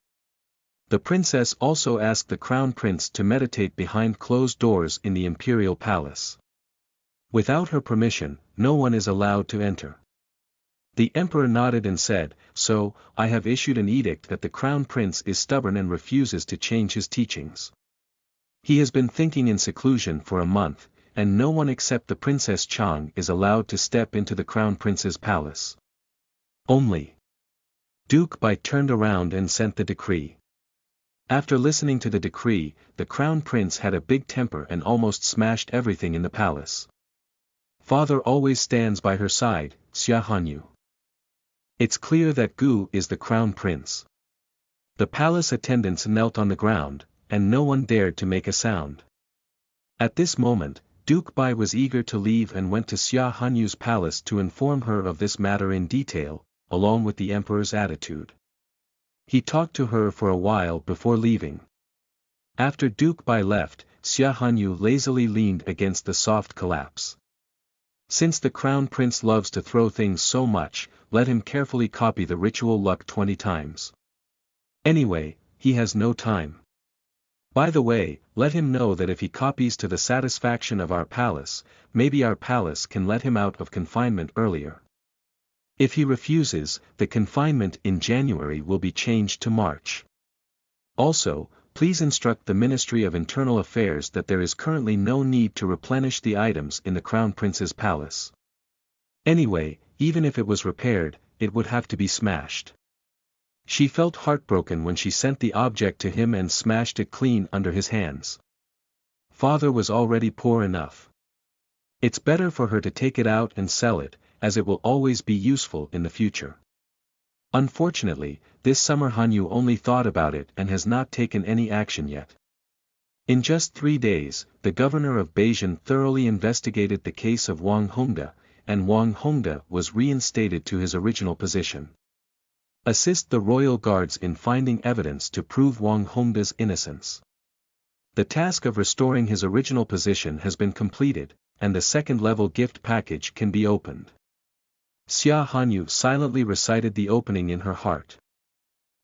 The princess also asked the crown prince to meditate behind closed doors in the imperial palace. Without her permission, no one is allowed to enter. The emperor nodded and said, "So, I have issued an edict that the crown prince is stubborn and refuses to change his teachings. He has been thinking in seclusion for a month, and no one except the Princess Chang is allowed to step into the crown prince's palace. Only." Duke Bai turned around and sent the decree. After listening to the decree, the crown prince had a big temper and almost smashed everything in the palace. Father always stands by her side, Xia Hanyu. It's clear that Gu is the crown prince. The palace attendants knelt on the ground, and no one dared to make a sound. At this moment, Duke Bai was eager to leave and went to Xia Hanyu's palace to inform her of this matter in detail, along with the emperor's attitude. He talked to her for a while before leaving. After Duke Bai left, Xia Hanyu lazily leaned against the soft collapse. Since the crown prince loves to throw things so much, let him carefully copy the ritual luck 20 times. Anyway, he has no time. By the way, let him know that if he copies to the satisfaction of our palace, maybe our palace can let him out of confinement earlier. If he refuses, the confinement in January will be changed to March. Also, please instruct the Ministry of Internal Affairs that there is currently no need to replenish the items in the Crown Prince's palace. Anyway, even if it was repaired, it would have to be smashed. She felt heartbroken when she sent the object to him and smashed it clean under his hands. Father was already poor enough. It's better for her to take it out and sell it, as it will always be useful in the future. Unfortunately, this summer Hanyu only thought about it and has not taken any action yet. In just 3 days, the governor of Beijing thoroughly investigated the case of Wang Hongda, and Wang Hongda was reinstated to his original position. Assist the royal guards in finding evidence to prove Wang Hongda's innocence. The task of restoring his original position has been completed, and the second-level gift package can be opened. Xia Hanyu silently recited the opening in her heart.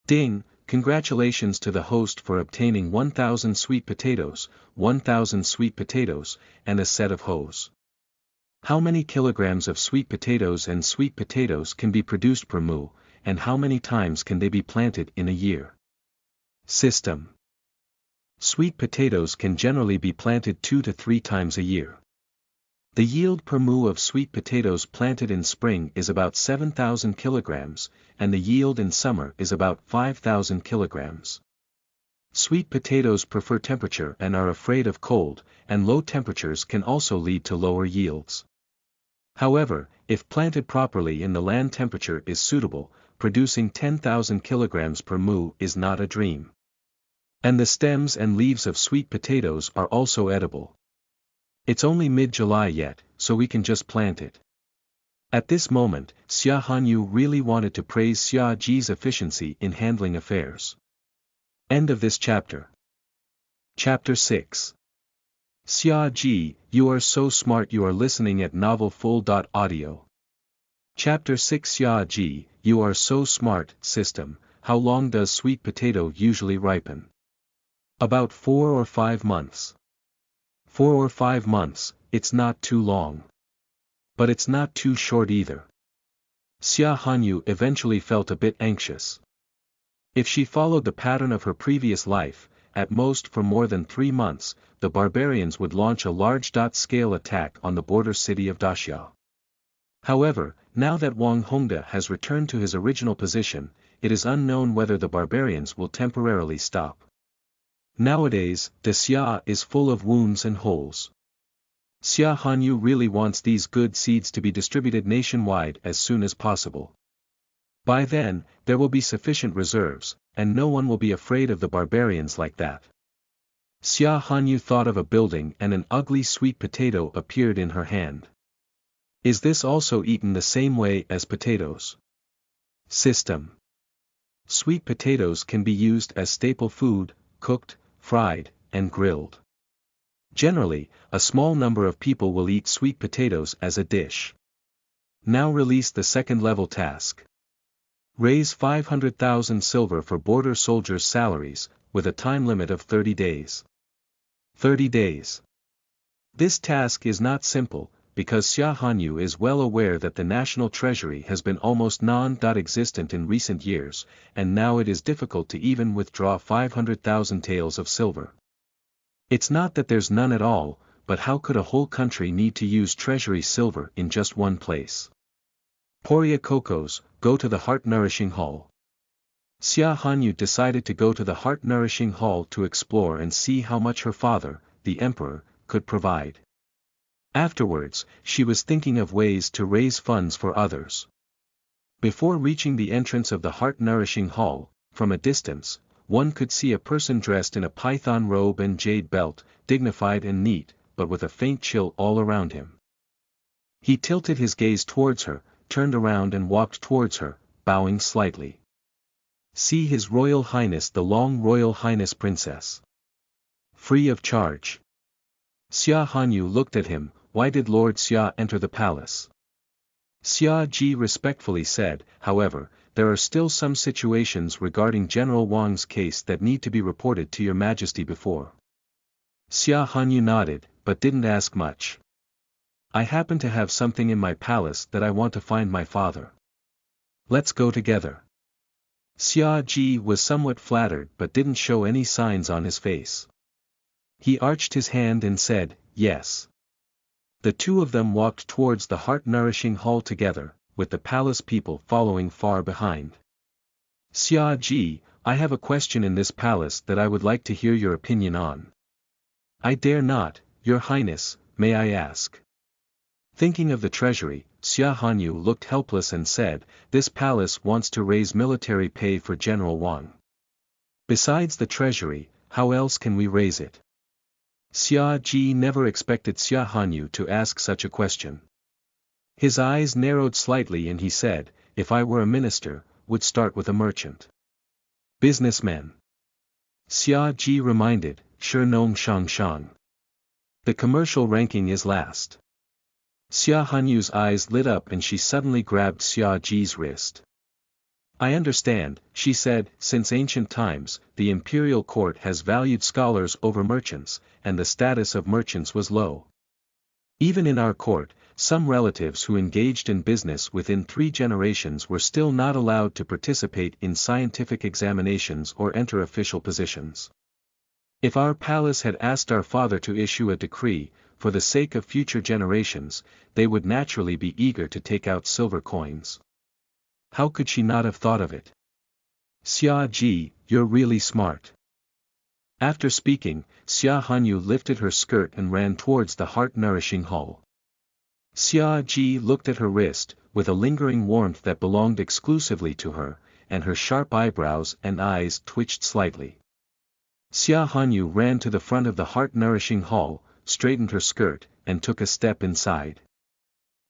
Ding, congratulations to the host for obtaining 1,000 sweet potatoes, 1,000 sweet potatoes, and a set of hoes. How many kilograms of sweet potatoes and sweet potatoes can be produced per mu, and how many times can they be planted in a year? System. Sweet potatoes can generally be planted 2 to 3 times a year. The yield per mu of sweet potatoes planted in spring is about 7,000 kilograms, and the yield in summer is about 5,000 kilograms. Sweet potatoes prefer temperature and are afraid of cold, and low temperatures can also lead to lower yields. However, if planted properly and the land temperature is suitable, producing 10,000 kilograms per mu is not a dream. And the stems and leaves of sweet potatoes are also edible. It's only mid-July yet, so we can just plant it. At this moment, Xia Hanyu really wanted to praise Xia Ji's efficiency in handling affairs. End of this chapter. Chapter 6. Xia Ji, you are so smart. You are listening at novelfull.audio. Chapter 6. Xia Ji, you are so smart. System, how long does sweet potato usually ripen? About 4 or 5 months. 4 or 5 months, it's not too long. But it's not too short either. Xia Hanyu eventually felt a bit anxious. If she followed the pattern of her previous life, at most for more than 3 months, the barbarians would launch a large-scale attack on the border city of Daxia. However, now that Wang Hongda has returned to his original position, it is unknown whether the barbarians will temporarily stop. Nowadays, Daxia is full of wounds and holes. Xia Hanyu really wants these good seeds to be distributed nationwide as soon as possible. By then, there will be sufficient reserves, and no one will be afraid of the barbarians like that. Xia Hanyu thought of a building and an ugly sweet potato appeared in her hand. Is this also eaten the same way as potatoes? System. Sweet potatoes can be used as staple food, cooked, fried, and grilled. Generally, a small number of people will eat sweet potatoes as a dish. Now release the second-level task. Raise 500,000 silver for border soldiers' salaries, with a time limit of 30 days. 30 days. This task is not simple, because Xia Hanyu is well aware that the national treasury has been almost non-existent in recent years, and now it is difficult to even withdraw 500,000 taels of silver. It's not that there's none at all, but how could a whole country need to use treasury silver in just one place? Poria Cocos, go to the heart-nourishing hall. Xia Hanyu decided to go to the heart-nourishing hall to explore and see how much her father, the emperor, could provide. Afterwards, she was thinking of ways to raise funds for others. Before reaching the entrance of the heart-nourishing hall, from a distance, one could see a person dressed in a python robe and jade belt, dignified and neat, but with a faint chill all around him. He tilted his gaze towards her, turned around and walked towards her, bowing slightly. See His Royal Highness the Long Royal Highness Princess. Free of charge. Xia Hanyu looked at him. Why did Lord Xia enter the palace? Xia Ji respectfully said, however, there are still some situations regarding General Wang's case that need to be reported to your majesty before. Xia Hanyu nodded, but didn't ask much. I happen to have something in my palace that I want to find my father. Let's go together. Xia Ji was somewhat flattered but didn't show any signs on his face. He arched his hand and said, yes. The two of them walked towards the heart-nourishing hall together, with the palace people following far behind. Xia Ji, I have a question in this palace that I would like to hear your opinion on. I dare not, Your Highness, may I ask? Thinking of the treasury, Xia Hanyu looked helpless and said, this palace wants to raise military pay for General Wang. Besides the treasury, how else can we raise it? Xia Ji never expected Xia Hanyu to ask such a question. His eyes narrowed slightly and he said, if I were a minister, would start with a merchant. Businessmen. Xia Ji reminded, Shi Nong Shang Shang. The commercial ranking is last. Xia Hanyu's eyes lit up and she suddenly grabbed Xia Ji's wrist. I understand, she said, since ancient times, the imperial court has valued scholars over merchants, and the status of merchants was low. Even in our court, some relatives who engaged in business within 3 generations were still not allowed to participate in scientific examinations or enter official positions. If our palace had asked our father to issue a decree, for the sake of future generations, they would naturally be eager to take out silver coins. How could she not have thought of it? Xia Ji, you're really smart. After speaking, Xia Hanyu lifted her skirt and ran towards the heart-nourishing hall. Xia Ji looked at her wrist, with a lingering warmth that belonged exclusively to her, and her sharp eyebrows and eyes twitched slightly. Xia Hanyu ran to the front of the heart-nourishing hall, straightened her skirt, and took a step inside.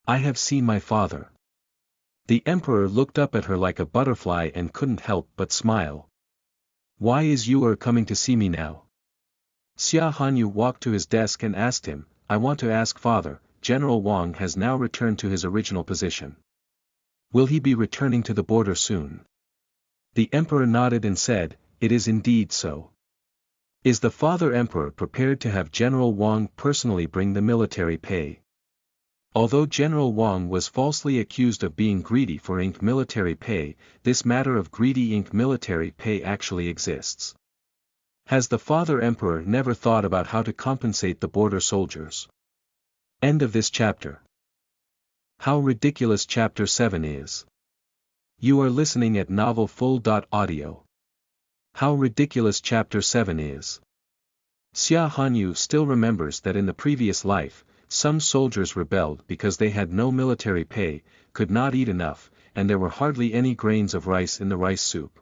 I have seen my father. The emperor looked up at her like a butterfly and couldn't help but smile. Why is you coming to see me now? Xia Hanyu walked to his desk and asked him, I want to ask father, General Wang has now returned to his original position. Will he be returning to the border soon? The emperor nodded and said, it is indeed so. Is the father emperor prepared to have General Wang personally bring the military pay? Although General Wang was falsely accused of being greedy for ink military pay, this matter of greedy ink military pay actually exists. Has the father emperor never thought about how to compensate the border soldiers? End of this chapter. How ridiculous chapter 7 is. You are listening at novelfull.audio. How ridiculous chapter 7 is. Xia Hanyu still remembers that in the previous life, some soldiers rebelled because they had no military pay, could not eat enough, and there were hardly any grains of rice in the rice soup.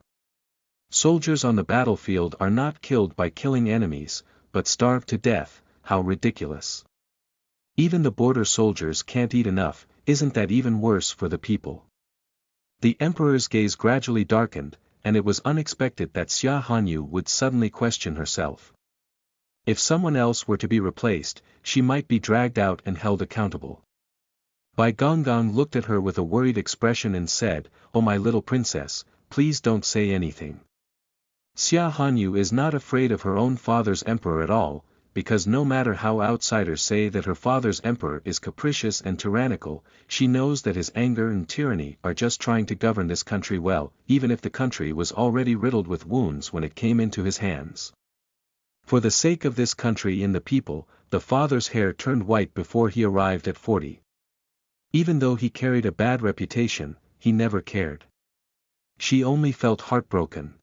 Soldiers on the battlefield are not killed by killing enemies, but starved to death. How ridiculous. Even the border soldiers can't eat enough, isn't that even worse for the people? The emperor's gaze gradually darkened, and it was unexpected that Xia Hanyu would suddenly question herself. If someone else were to be replaced, she might be dragged out and held accountable. Bai Gonggang looked at her with a worried expression and said, "Oh my little princess, please don't say anything." Xia Hanyu is not afraid of her own father's emperor at all, because no matter how outsiders say that her father's emperor is capricious and tyrannical, she knows that his anger and tyranny are just trying to govern this country well, even if the country was already riddled with wounds when it came into his hands. For the sake of this country and the people, the father's hair turned white before he arrived at 40. Even though he carried a bad reputation, he never cared. She only felt heartbroken.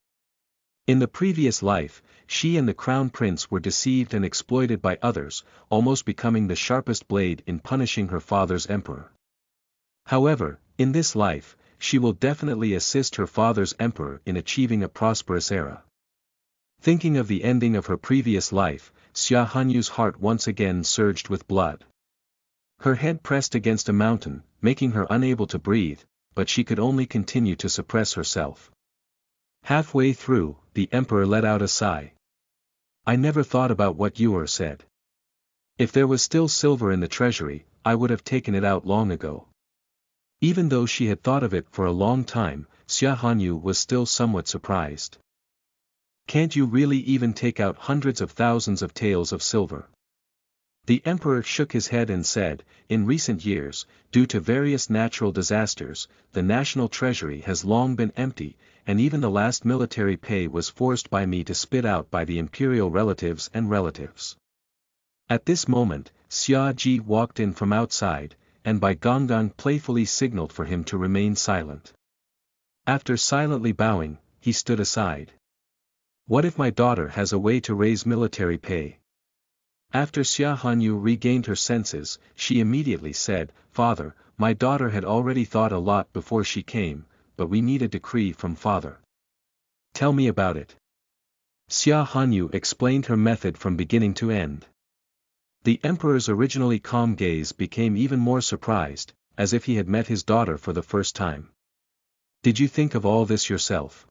In the previous life, she and the crown prince were deceived and exploited by others, almost becoming the sharpest blade in punishing her father's emperor. However, in this life, she will definitely assist her father's emperor in achieving a prosperous era. Thinking of the ending of her previous life, Xia Hanyu's heart once again surged with blood. Her head pressed against a mountain, making her unable to breathe, but she could only continue to suppress herself. Halfway through, the emperor let out a sigh. "I never thought about what you said. If there was still silver in the treasury, I would have taken it out long ago." Even though she had thought of it for a long time, Xia Hanyu was still somewhat surprised. "Can't you really even take out hundreds of thousands of taels of silver?" The emperor shook his head and said, "In recent years, due to various natural disasters, the national treasury has long been empty, and even the last military pay was forced by me to spit out by the imperial relatives and relatives." At this moment, Xia Ji walked in from outside, and Bai Gonggang playfully signaled for him to remain silent. After silently bowing, he stood aside. "What if my daughter has a way to raise military pay?" After Xia Hanyu regained her senses, she immediately said, "Father, my daughter had already thought a lot before she came, but we need a decree from father." "Tell me about it." Xia Hanyu explained her method from beginning to end. The emperor's originally calm gaze became even more surprised, as if he had met his daughter for the first time. "Did you think of all this yourself?"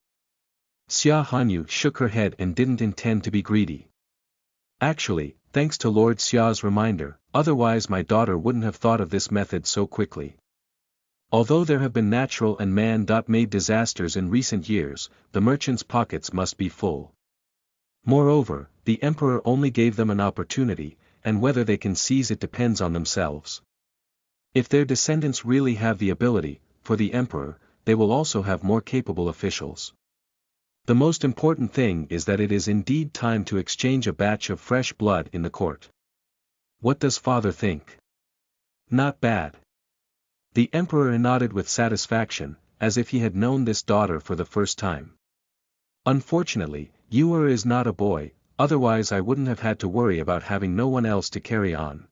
Xia Hanyu shook her head and didn't intend to be greedy. "Actually, thanks to Lord Xia's reminder, otherwise my daughter wouldn't have thought of this method so quickly. Although there have been natural and man-made disasters in recent years, the merchants' pockets must be full. Moreover, the emperor only gave them an opportunity, and whether they can seize it depends on themselves. If their descendants really have the ability, for the emperor, they will also have more capable officials. The most important thing is that it is indeed time to exchange a batch of fresh blood in the court. What does father think?" "Not bad." The emperor nodded with satisfaction, as if he had known this daughter for the first time. "Unfortunately, Yuer is not a boy, otherwise I wouldn't have had to worry about having no one else to carry on."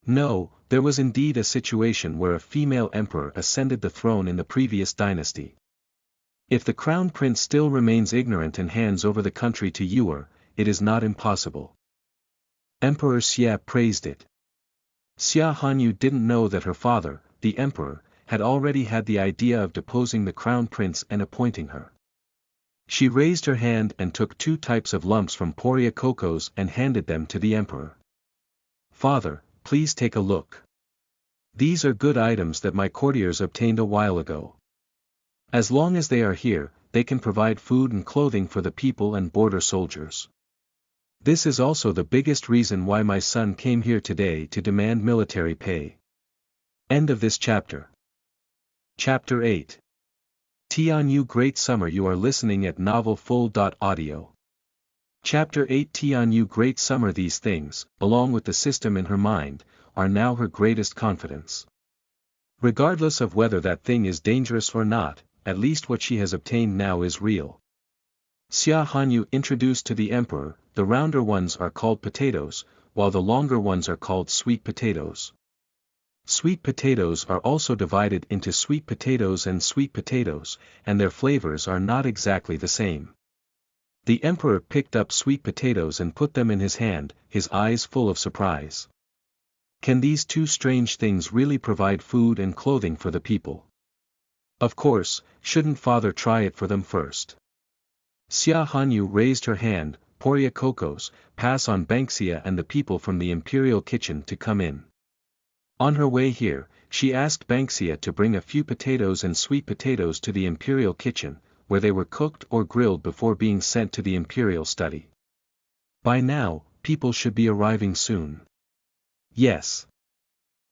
No, there was indeed a situation where a female emperor ascended the throne in the previous dynasty. If the crown prince still remains ignorant and hands over the country to Yuer, it is not impossible. Emperor Xia praised it. Xia Hanyu didn't know that her father, the emperor, had already had the idea of deposing the crown prince and appointing her. She raised her hand and took 2 types of lumps from Poria cocos and handed them to the emperor. "Father, please take a look. These are good items that my courtiers obtained a while ago. As long as they are here, they can provide food and clothing for the people and border soldiers. This is also the biggest reason why my son came here today to demand military pay. End of this chapter. Chapter 8. Tianyou Great Summer. You are listening at novelfull.audio. Chapter 8. Tianyou Great Summer. These things, along with the system in her mind, are now her greatest confidence. Regardless of whether that thing is dangerous or not, at least what she has obtained now is real. Xia Hanyu introduced to the emperor, the rounder ones are called potatoes, while the longer ones are called sweet potatoes. Sweet potatoes are also divided into sweet potatoes, and their flavors are not exactly the same. The emperor picked up sweet potatoes and put them in his hand, his eyes full of surprise. Can these two strange things really provide food and clothing for the people? Of course, shouldn't father try it for them first? Xia Hanyu raised her hand. Poria Kokos, pass on Banksia and the people from the imperial kitchen to come in. On her way here, she asked Banksia to bring a few potatoes and sweet potatoes to the imperial kitchen, where they were cooked or grilled before being sent to the imperial study. By now, people should be arriving soon. Yes.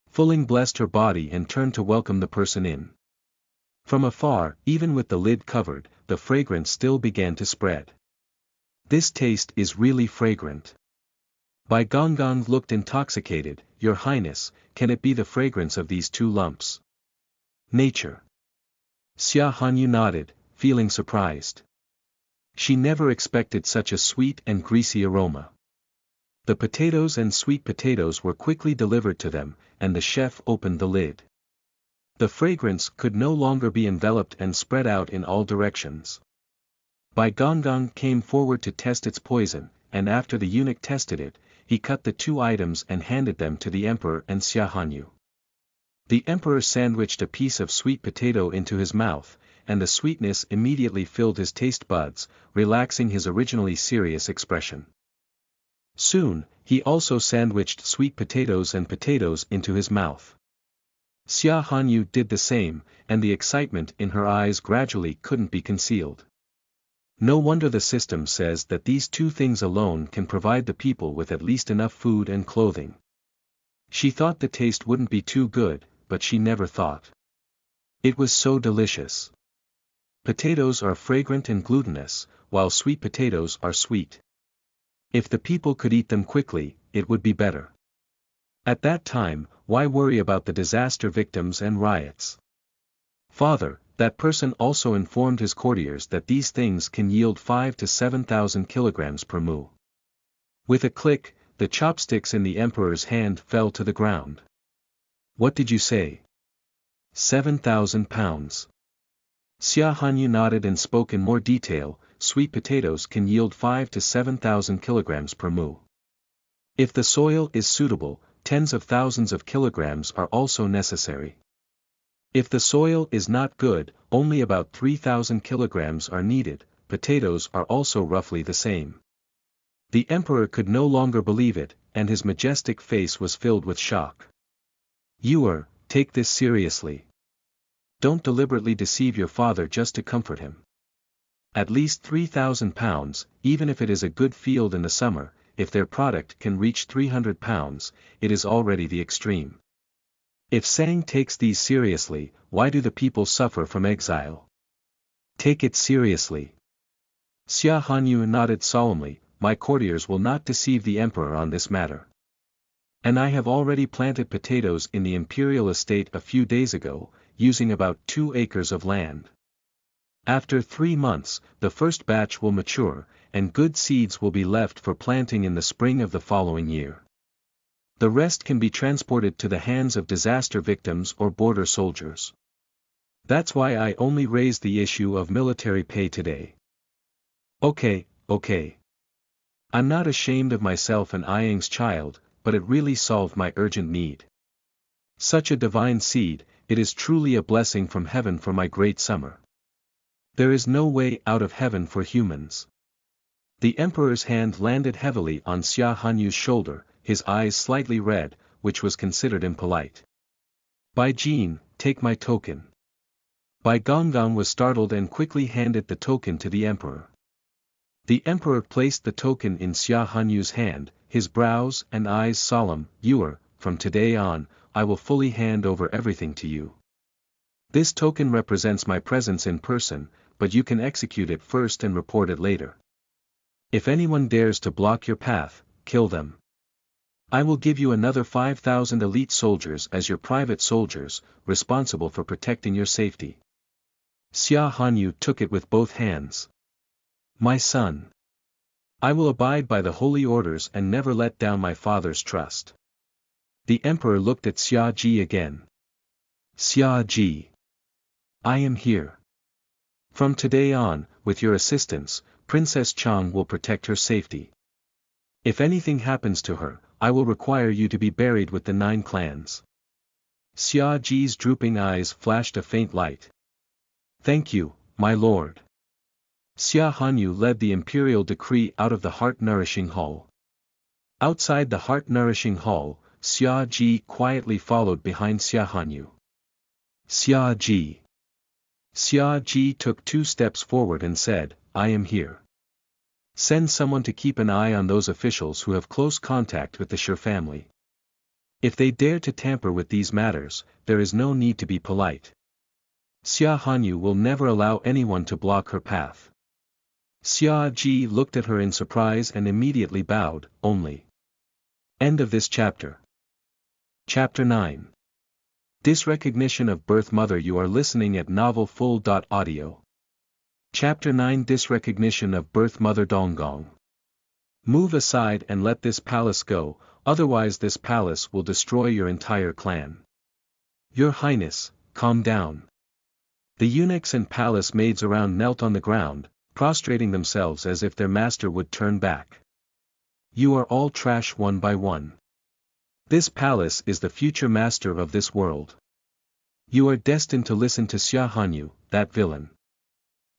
Fuling blessed her body and turned to welcome the person in. From afar, even with the lid covered, the fragrance still began to spread. This taste is really fragrant. Bai Gongong looked intoxicated. Your Highness, can it be the fragrance of these two lumps? Nature. Xia Hanyu nodded, feeling surprised. She never expected such a sweet and greasy aroma. The potatoes and sweet potatoes were quickly delivered to them, and the chef opened the lid. The fragrance could no longer be enveloped and spread out in all directions. Bai Gongong came forward to test its poison, and after the eunuch tested it, he cut the two items and handed them to the emperor and Xia Hanyu. The emperor sandwiched a piece of sweet potato into his mouth, and the sweetness immediately filled his taste buds, relaxing his originally serious expression. Soon, he also sandwiched sweet potatoes into his mouth. Xia Hanyu did the same, and the excitement in her eyes gradually couldn't be concealed. No wonder the system says that these two things alone can provide the people with at least enough food and clothing. She thought the taste wouldn't be too good, but she never thought it was so delicious. Potatoes are fragrant and glutinous, while sweet potatoes are sweet. If the people could eat them quickly, it would be better. At that time, why worry about the disaster victims and riots? Father, that person also informed his courtiers that these things can yield 5,000 to 7,000 kilograms per mu. With a click, the chopsticks in the emperor's hand fell to the ground. What did you say? 7,000 pounds. Xia Hanyu nodded and spoke in more detail. Sweet potatoes can yield 5,000 to 7,000 kilograms per mu. If the soil is suitable, tens of thousands of kilograms are also necessary. If the soil is not good, only about 3,000 kilograms are needed. Potatoes are also roughly the same. The emperor could no longer believe it, and his majestic face was filled with shock. Take this seriously. Don't deliberately deceive your father just to comfort him. At least 3,000 pounds, even if it is a good field in the summer, if their product can reach 300 pounds, it is already the extreme. If Sang takes these seriously, why do the people suffer from exile? Take it seriously. Xia Hanyu nodded solemnly. My courtiers will not deceive the emperor on this matter. And I have already planted potatoes in the imperial estate a few days ago, using about 2 acres of land. After 3 months, the first batch will mature, and good seeds will be left for planting in the spring of the following year. The rest can be transported to the hands of disaster victims or border soldiers. That's why I only raised the issue of military pay today. Okay. I'm not ashamed of myself and Iang's child, but it really solved my urgent need. Such a divine seed, it is truly a blessing from heaven for my great summer. There is no way out of heaven for humans. The emperor's hand landed heavily on Xia Hanyu's shoulder, his eyes slightly red, which was considered impolite. Bai Jin, take my token. Bai Gongong was startled and quickly handed the token to the emperor. The emperor placed the token in Xia Hanyu's hand, his brows and eyes solemn. From today on, I will fully hand over everything to you. This token represents my presence in person, but you can execute it first and report it later. If anyone dares to block your path, kill them. I will give you another 5,000 elite soldiers as your private soldiers, responsible for protecting your safety. Xia Hanyu took it with both hands. My son. I will abide by the holy orders and never let down my father's trust. The emperor looked at Xia Ji again. Xia Ji. I am here. From today on, with your assistance, Princess Chang will protect her safety. If anything happens to her, I will require you to be buried with the 9 clans. Xia Ji's drooping eyes flashed a faint light. Thank you, my lord. Xia Hanyu led the imperial decree out of the heart-nourishing hall. Outside the heart-nourishing hall, Xia Ji quietly followed behind Xia Hanyu. Xia Ji. Xia Ji took 2 steps forward and said, I am here. Send someone to keep an eye on those officials who have close contact with the Shi family. If they dare to tamper with these matters, there is no need to be polite. Xia Hanyu will never allow anyone to block her path. Xia Ji looked at her in surprise and immediately bowed. Only. End of this chapter. Chapter 9. Disrecognition of Birth Mother. You are listening at novelfull.audio. Chapter 9. Disrecognition of Birth Mother. Donggong. Move aside and let this palace go, otherwise this palace will destroy your entire clan. Your Highness, calm down. The eunuchs and palace maids around knelt on the ground, prostrating themselves as if their master would turn back. You are all trash one by one. This palace is the future master of this world. You are destined to listen to Xia Hanyu, that villain.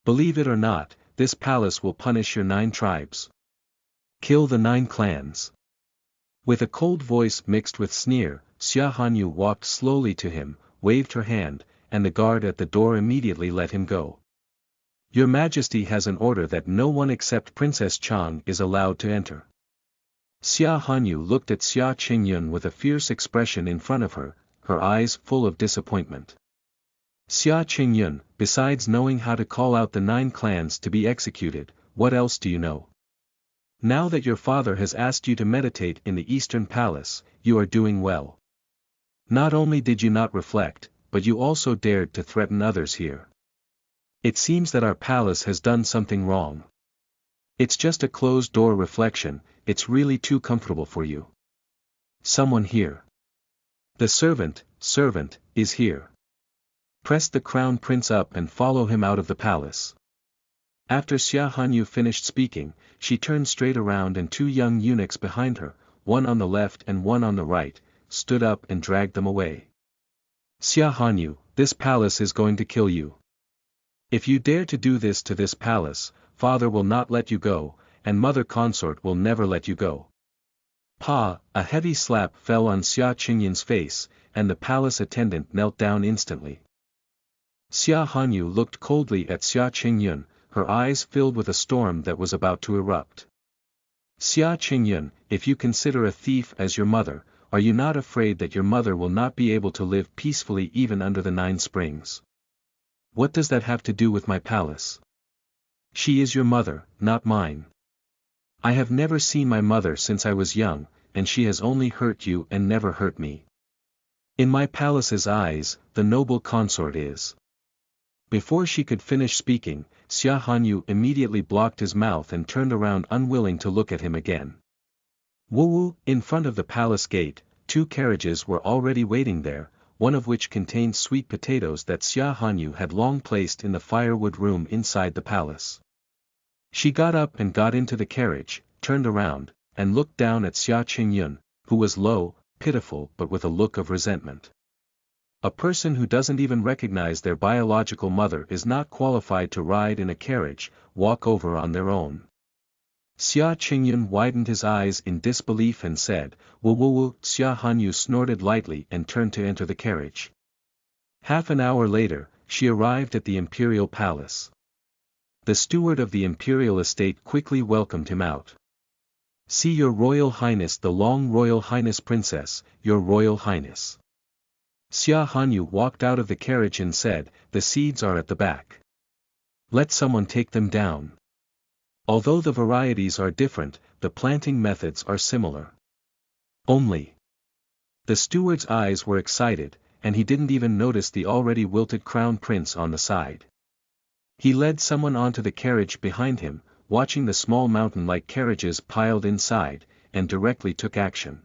Believe it or not, this palace will punish your 9 tribes. Kill the 9 clans. With a cold voice mixed with sneer, Xia Hanyu walked slowly to him, waved her hand, and the guard at the door immediately let him go. Your Majesty has an order that no one except Princess Chang is allowed to enter. Xia Hanyu looked at Xia Qingyun with a fierce expression in front of her, her eyes full of disappointment. Xia Qingyun, besides knowing how to call out the 9 clans to be executed, what else do you know? Now that your father has asked you to meditate in the Eastern Palace, you are doing well. Not only did you not reflect, but you also dared to threaten others here. It seems that our palace has done something wrong. It's just a closed-door reflection, it's really too comfortable for you. Someone here. The servant, is here. Press the crown prince up and follow him out of the palace. After Xia Hanyu finished speaking, she turned straight around and 2 young eunuchs behind her, one on the left and one on the right, stood up and dragged them away. Xia Hanyu, this palace is going to kill you. If you dare to do this to this palace, father will not let you go, and mother consort will never let you go. Pa! A heavy slap fell on Xia Qingyun's face, and the palace attendant knelt down instantly. Xia Hanyu looked coldly at Xia Qingyun, her eyes filled with a storm that was about to erupt. Xia Qingyun, if you consider a thief as your mother, are you not afraid that your mother will not be able to live peacefully even under the 9 springs? What does that have to do with my palace? She is your mother, not mine. I have never seen my mother since I was young, and she has only hurt you and never hurt me. In my palace's eyes, the noble consort is. Before she could finish speaking, Xia Hanyu immediately blocked his mouth and turned around unwilling to look at him again. Woo! In front of the palace gate, 2 carriages were already waiting there, one of which contained sweet potatoes that Xia Hanyu had long placed in the firewood room inside the palace. She got up and got into the carriage, turned around, and looked down at Xia Qingyun, who was low, pitiful but with a look of resentment. A person who doesn't even recognize their biological mother is not qualified to ride in a carriage, walk over on their own. Xia Qingyun widened his eyes in disbelief and said, Woo! Xia Hanyu snorted lightly and turned to enter the carriage. Half an hour later, she arrived at the imperial palace. The steward of the imperial estate quickly welcomed him out. "See your royal highness, the long royal highness princess, your royal highness." Xia Hanyu walked out of the carriage and said, "The seeds are at the back. Let someone take them down." Although the varieties are different, the planting methods are similar. Only. The steward's eyes were excited, and he didn't even notice the already wilted crown prince on the side. He led someone onto the carriage behind him, watching the small mountain-like carriages piled inside, and directly took action.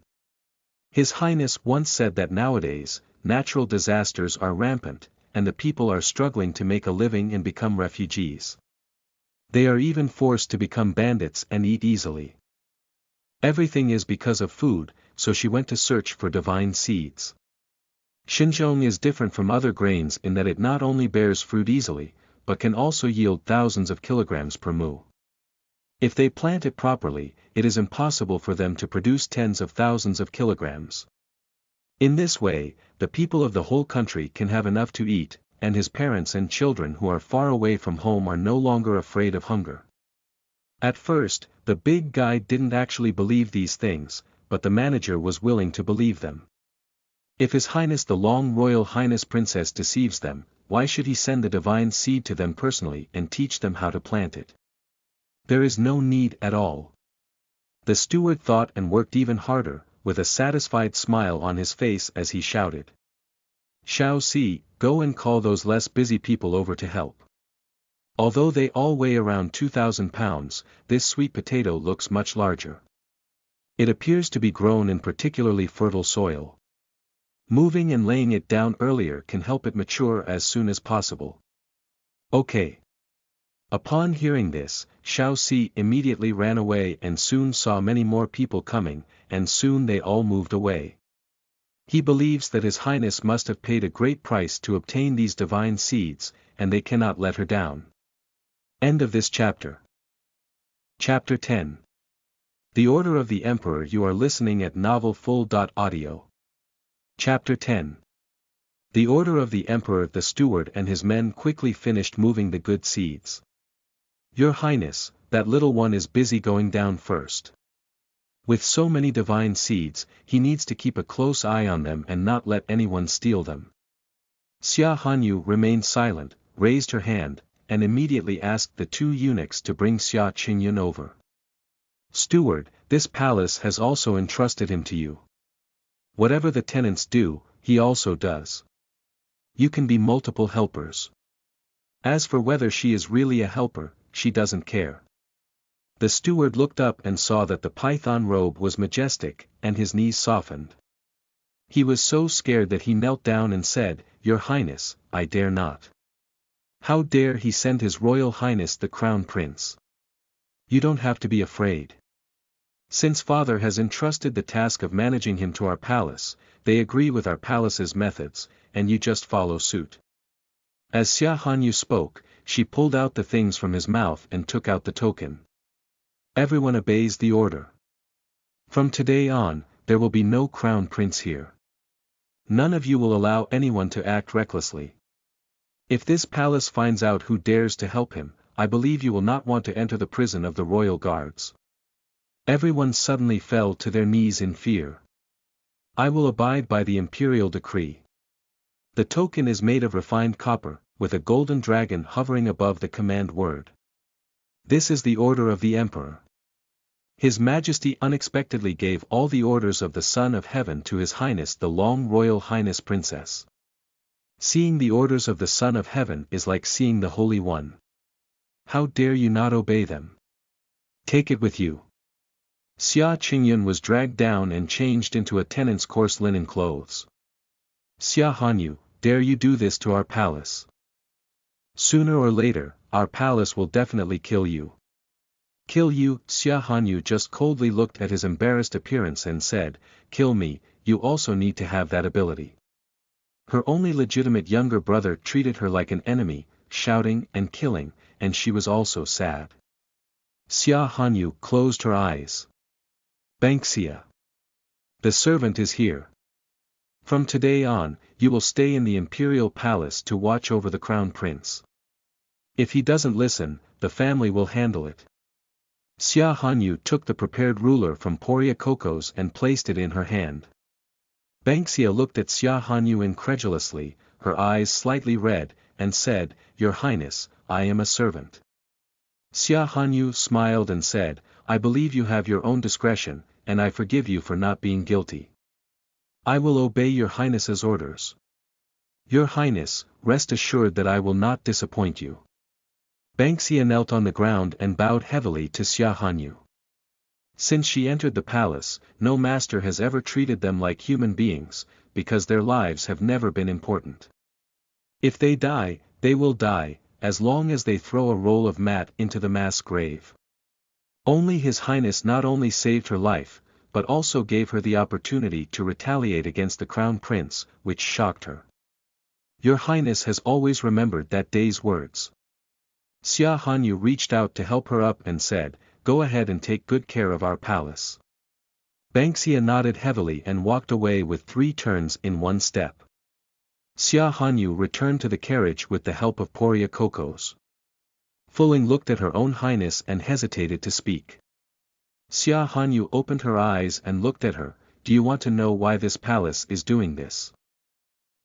His Highness once said that nowadays, natural disasters are rampant, and the people are struggling to make a living and become refugees. They are even forced to become bandits and eat easily. Everything is because of food, so she went to search for divine seeds. Xinjiang is different from other grains in that it not only bears fruit easily, but can also yield thousands of kilograms per mu. If they plant it properly, it is impossible for them to produce tens of thousands of kilograms. In this way, the people of the whole country can have enough to eat, and his parents and children who are far away from home are no longer afraid of hunger. At first, the big guy didn't actually believe these things, but the manager was willing to believe them. If His Highness the Long Royal Highness Princess deceives them, why should he send the divine seed to them personally and teach them how to plant it? There is no need at all. The steward thought and worked even harder, with a satisfied smile on his face as he shouted. "Xiao Si, go and call those less busy people over to help." Although they all weigh around 2,000 pounds, this sweet potato looks much larger. It appears to be grown in particularly fertile soil. Moving and laying it down earlier can help it mature as soon as possible. Okay. Upon hearing this, Xiao Si immediately ran away and soon saw many more people coming, and soon they all moved away. He believes that His Highness must have paid a great price to obtain these divine seeds, and they cannot let her down. End of this chapter. Chapter 10. The Order of the Emperor. You are listening at novelfull.audio. Chapter 10. The Order of the Emperor. The steward and his men quickly finished moving the good seeds. "Your Highness, that little one is busy going down first. With so many divine seeds, he needs to keep a close eye on them and not let anyone steal them." Xia Hanyu remained silent, raised her hand, and immediately asked the two eunuchs to bring Xia Qingyun over. "Steward, this palace has also entrusted him to you. Whatever the tenants do, he also does. You can be multiple helpers. As for whether she is really a helper, she doesn't care." The steward looked up and saw that the python robe was majestic, and his knees softened. He was so scared that he knelt down and said, "Your Highness, I dare not." How dare he send His Royal Highness the Crown Prince? "You don't have to be afraid. Since Father has entrusted the task of managing him to our palace, they agree with our palace's methods, and you just follow suit." As Xia Hanyu spoke, she pulled out the things from his mouth and took out the token. "Everyone obeys the order. From today on, there will be no crown prince here. None of you will allow anyone to act recklessly. If this palace finds out who dares to help him, I believe you will not want to enter the prison of the royal guards." Everyone suddenly fell to their knees in fear. "I will abide by the imperial decree." The token is made of refined copper, with a golden dragon hovering above the command word. This is the order of the Emperor. His Majesty unexpectedly gave all the orders of the Son of Heaven to His Highness the Long Royal Highness Princess. Seeing the orders of the Son of Heaven is like seeing the Holy One. How dare you not obey them? Take it with you. Xia Qingyun was dragged down and changed into a tenant's coarse linen clothes. "Xia Hanyu, dare you do this to our palace? Sooner or later, our palace will definitely kill you." "Kill you?" Xia Hanyu just coldly looked at his embarrassed appearance and said, "Kill me, you also need to have that ability." Her only legitimate younger brother treated her like an enemy, shouting and killing, and she was also sad. Xia Hanyu closed her eyes. "Banksia. The servant is here. From today on, you will stay in the imperial palace to watch over the crown prince. If he doesn't listen, the family will handle it. Xia Hanyu took the prepared ruler from Poria Coco's and placed it in her hand. Xia looked at Xia Hanyu incredulously, her eyes slightly red, and said, "Your Highness, I am a servant." Xia Hanyu smiled and said, "I believe you have your own discretion, and I forgive you for not being guilty. I will obey your Highness's orders. Your Highness, rest assured that I will not disappoint you." Xia knelt on the ground and bowed heavily to Xia Hanyu. Since she entered the palace, no master has ever treated them like human beings, because their lives have never been important. If they die, they will die, as long as they throw a roll of mat into the mass grave. Only His Highness not only saved her life, but also gave her the opportunity to retaliate against the Crown Prince, which shocked her. Your Highness has always remembered that day's words. Xia Hanyu reached out to help her up and said, "Go ahead and take good care of our palace." Xia nodded heavily and walked away with 3 turns in 1 step. Xia Hanyu returned to the carriage with the help of Poria Coco's. Fuling looked at her own highness and hesitated to speak. Xia Hanyu opened her eyes and looked at her, "Do you want to know why this palace is doing this?"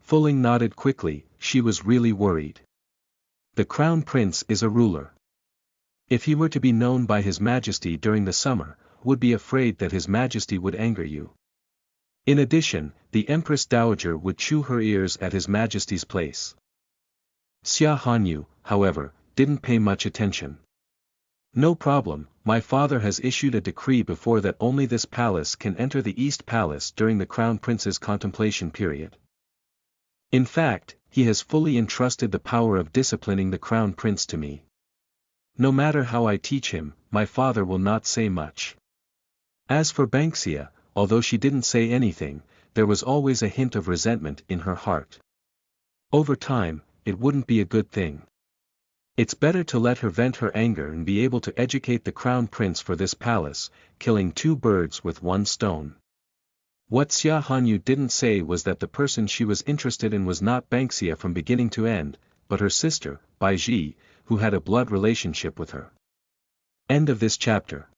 Fuling nodded quickly, she was really worried. The Crown Prince is a ruler. If he were to be known by His Majesty during the summer, would be afraid that His Majesty would anger you. In addition, the Empress Dowager would chew her ears at His Majesty's place. Xia Hanyu, however, didn't pay much attention. "No problem, my father has issued a decree before that only this palace can enter the East Palace during the Crown Prince's contemplation period. In fact, he has fully entrusted the power of disciplining the Crown Prince to me. No matter how I teach him, my father will not say much." As for Xia, although she didn't say anything, there was always a hint of resentment in her heart. Over time, it wouldn't be a good thing. It's better to let her vent her anger and be able to educate the Crown Prince for this palace, killing 2 birds with 1 stone. What Xia Hanyu didn't say was that the person she was interested in was not Xia from beginning to end, but her sister, Bai Ji, who had a blood relationship with her. End of this chapter.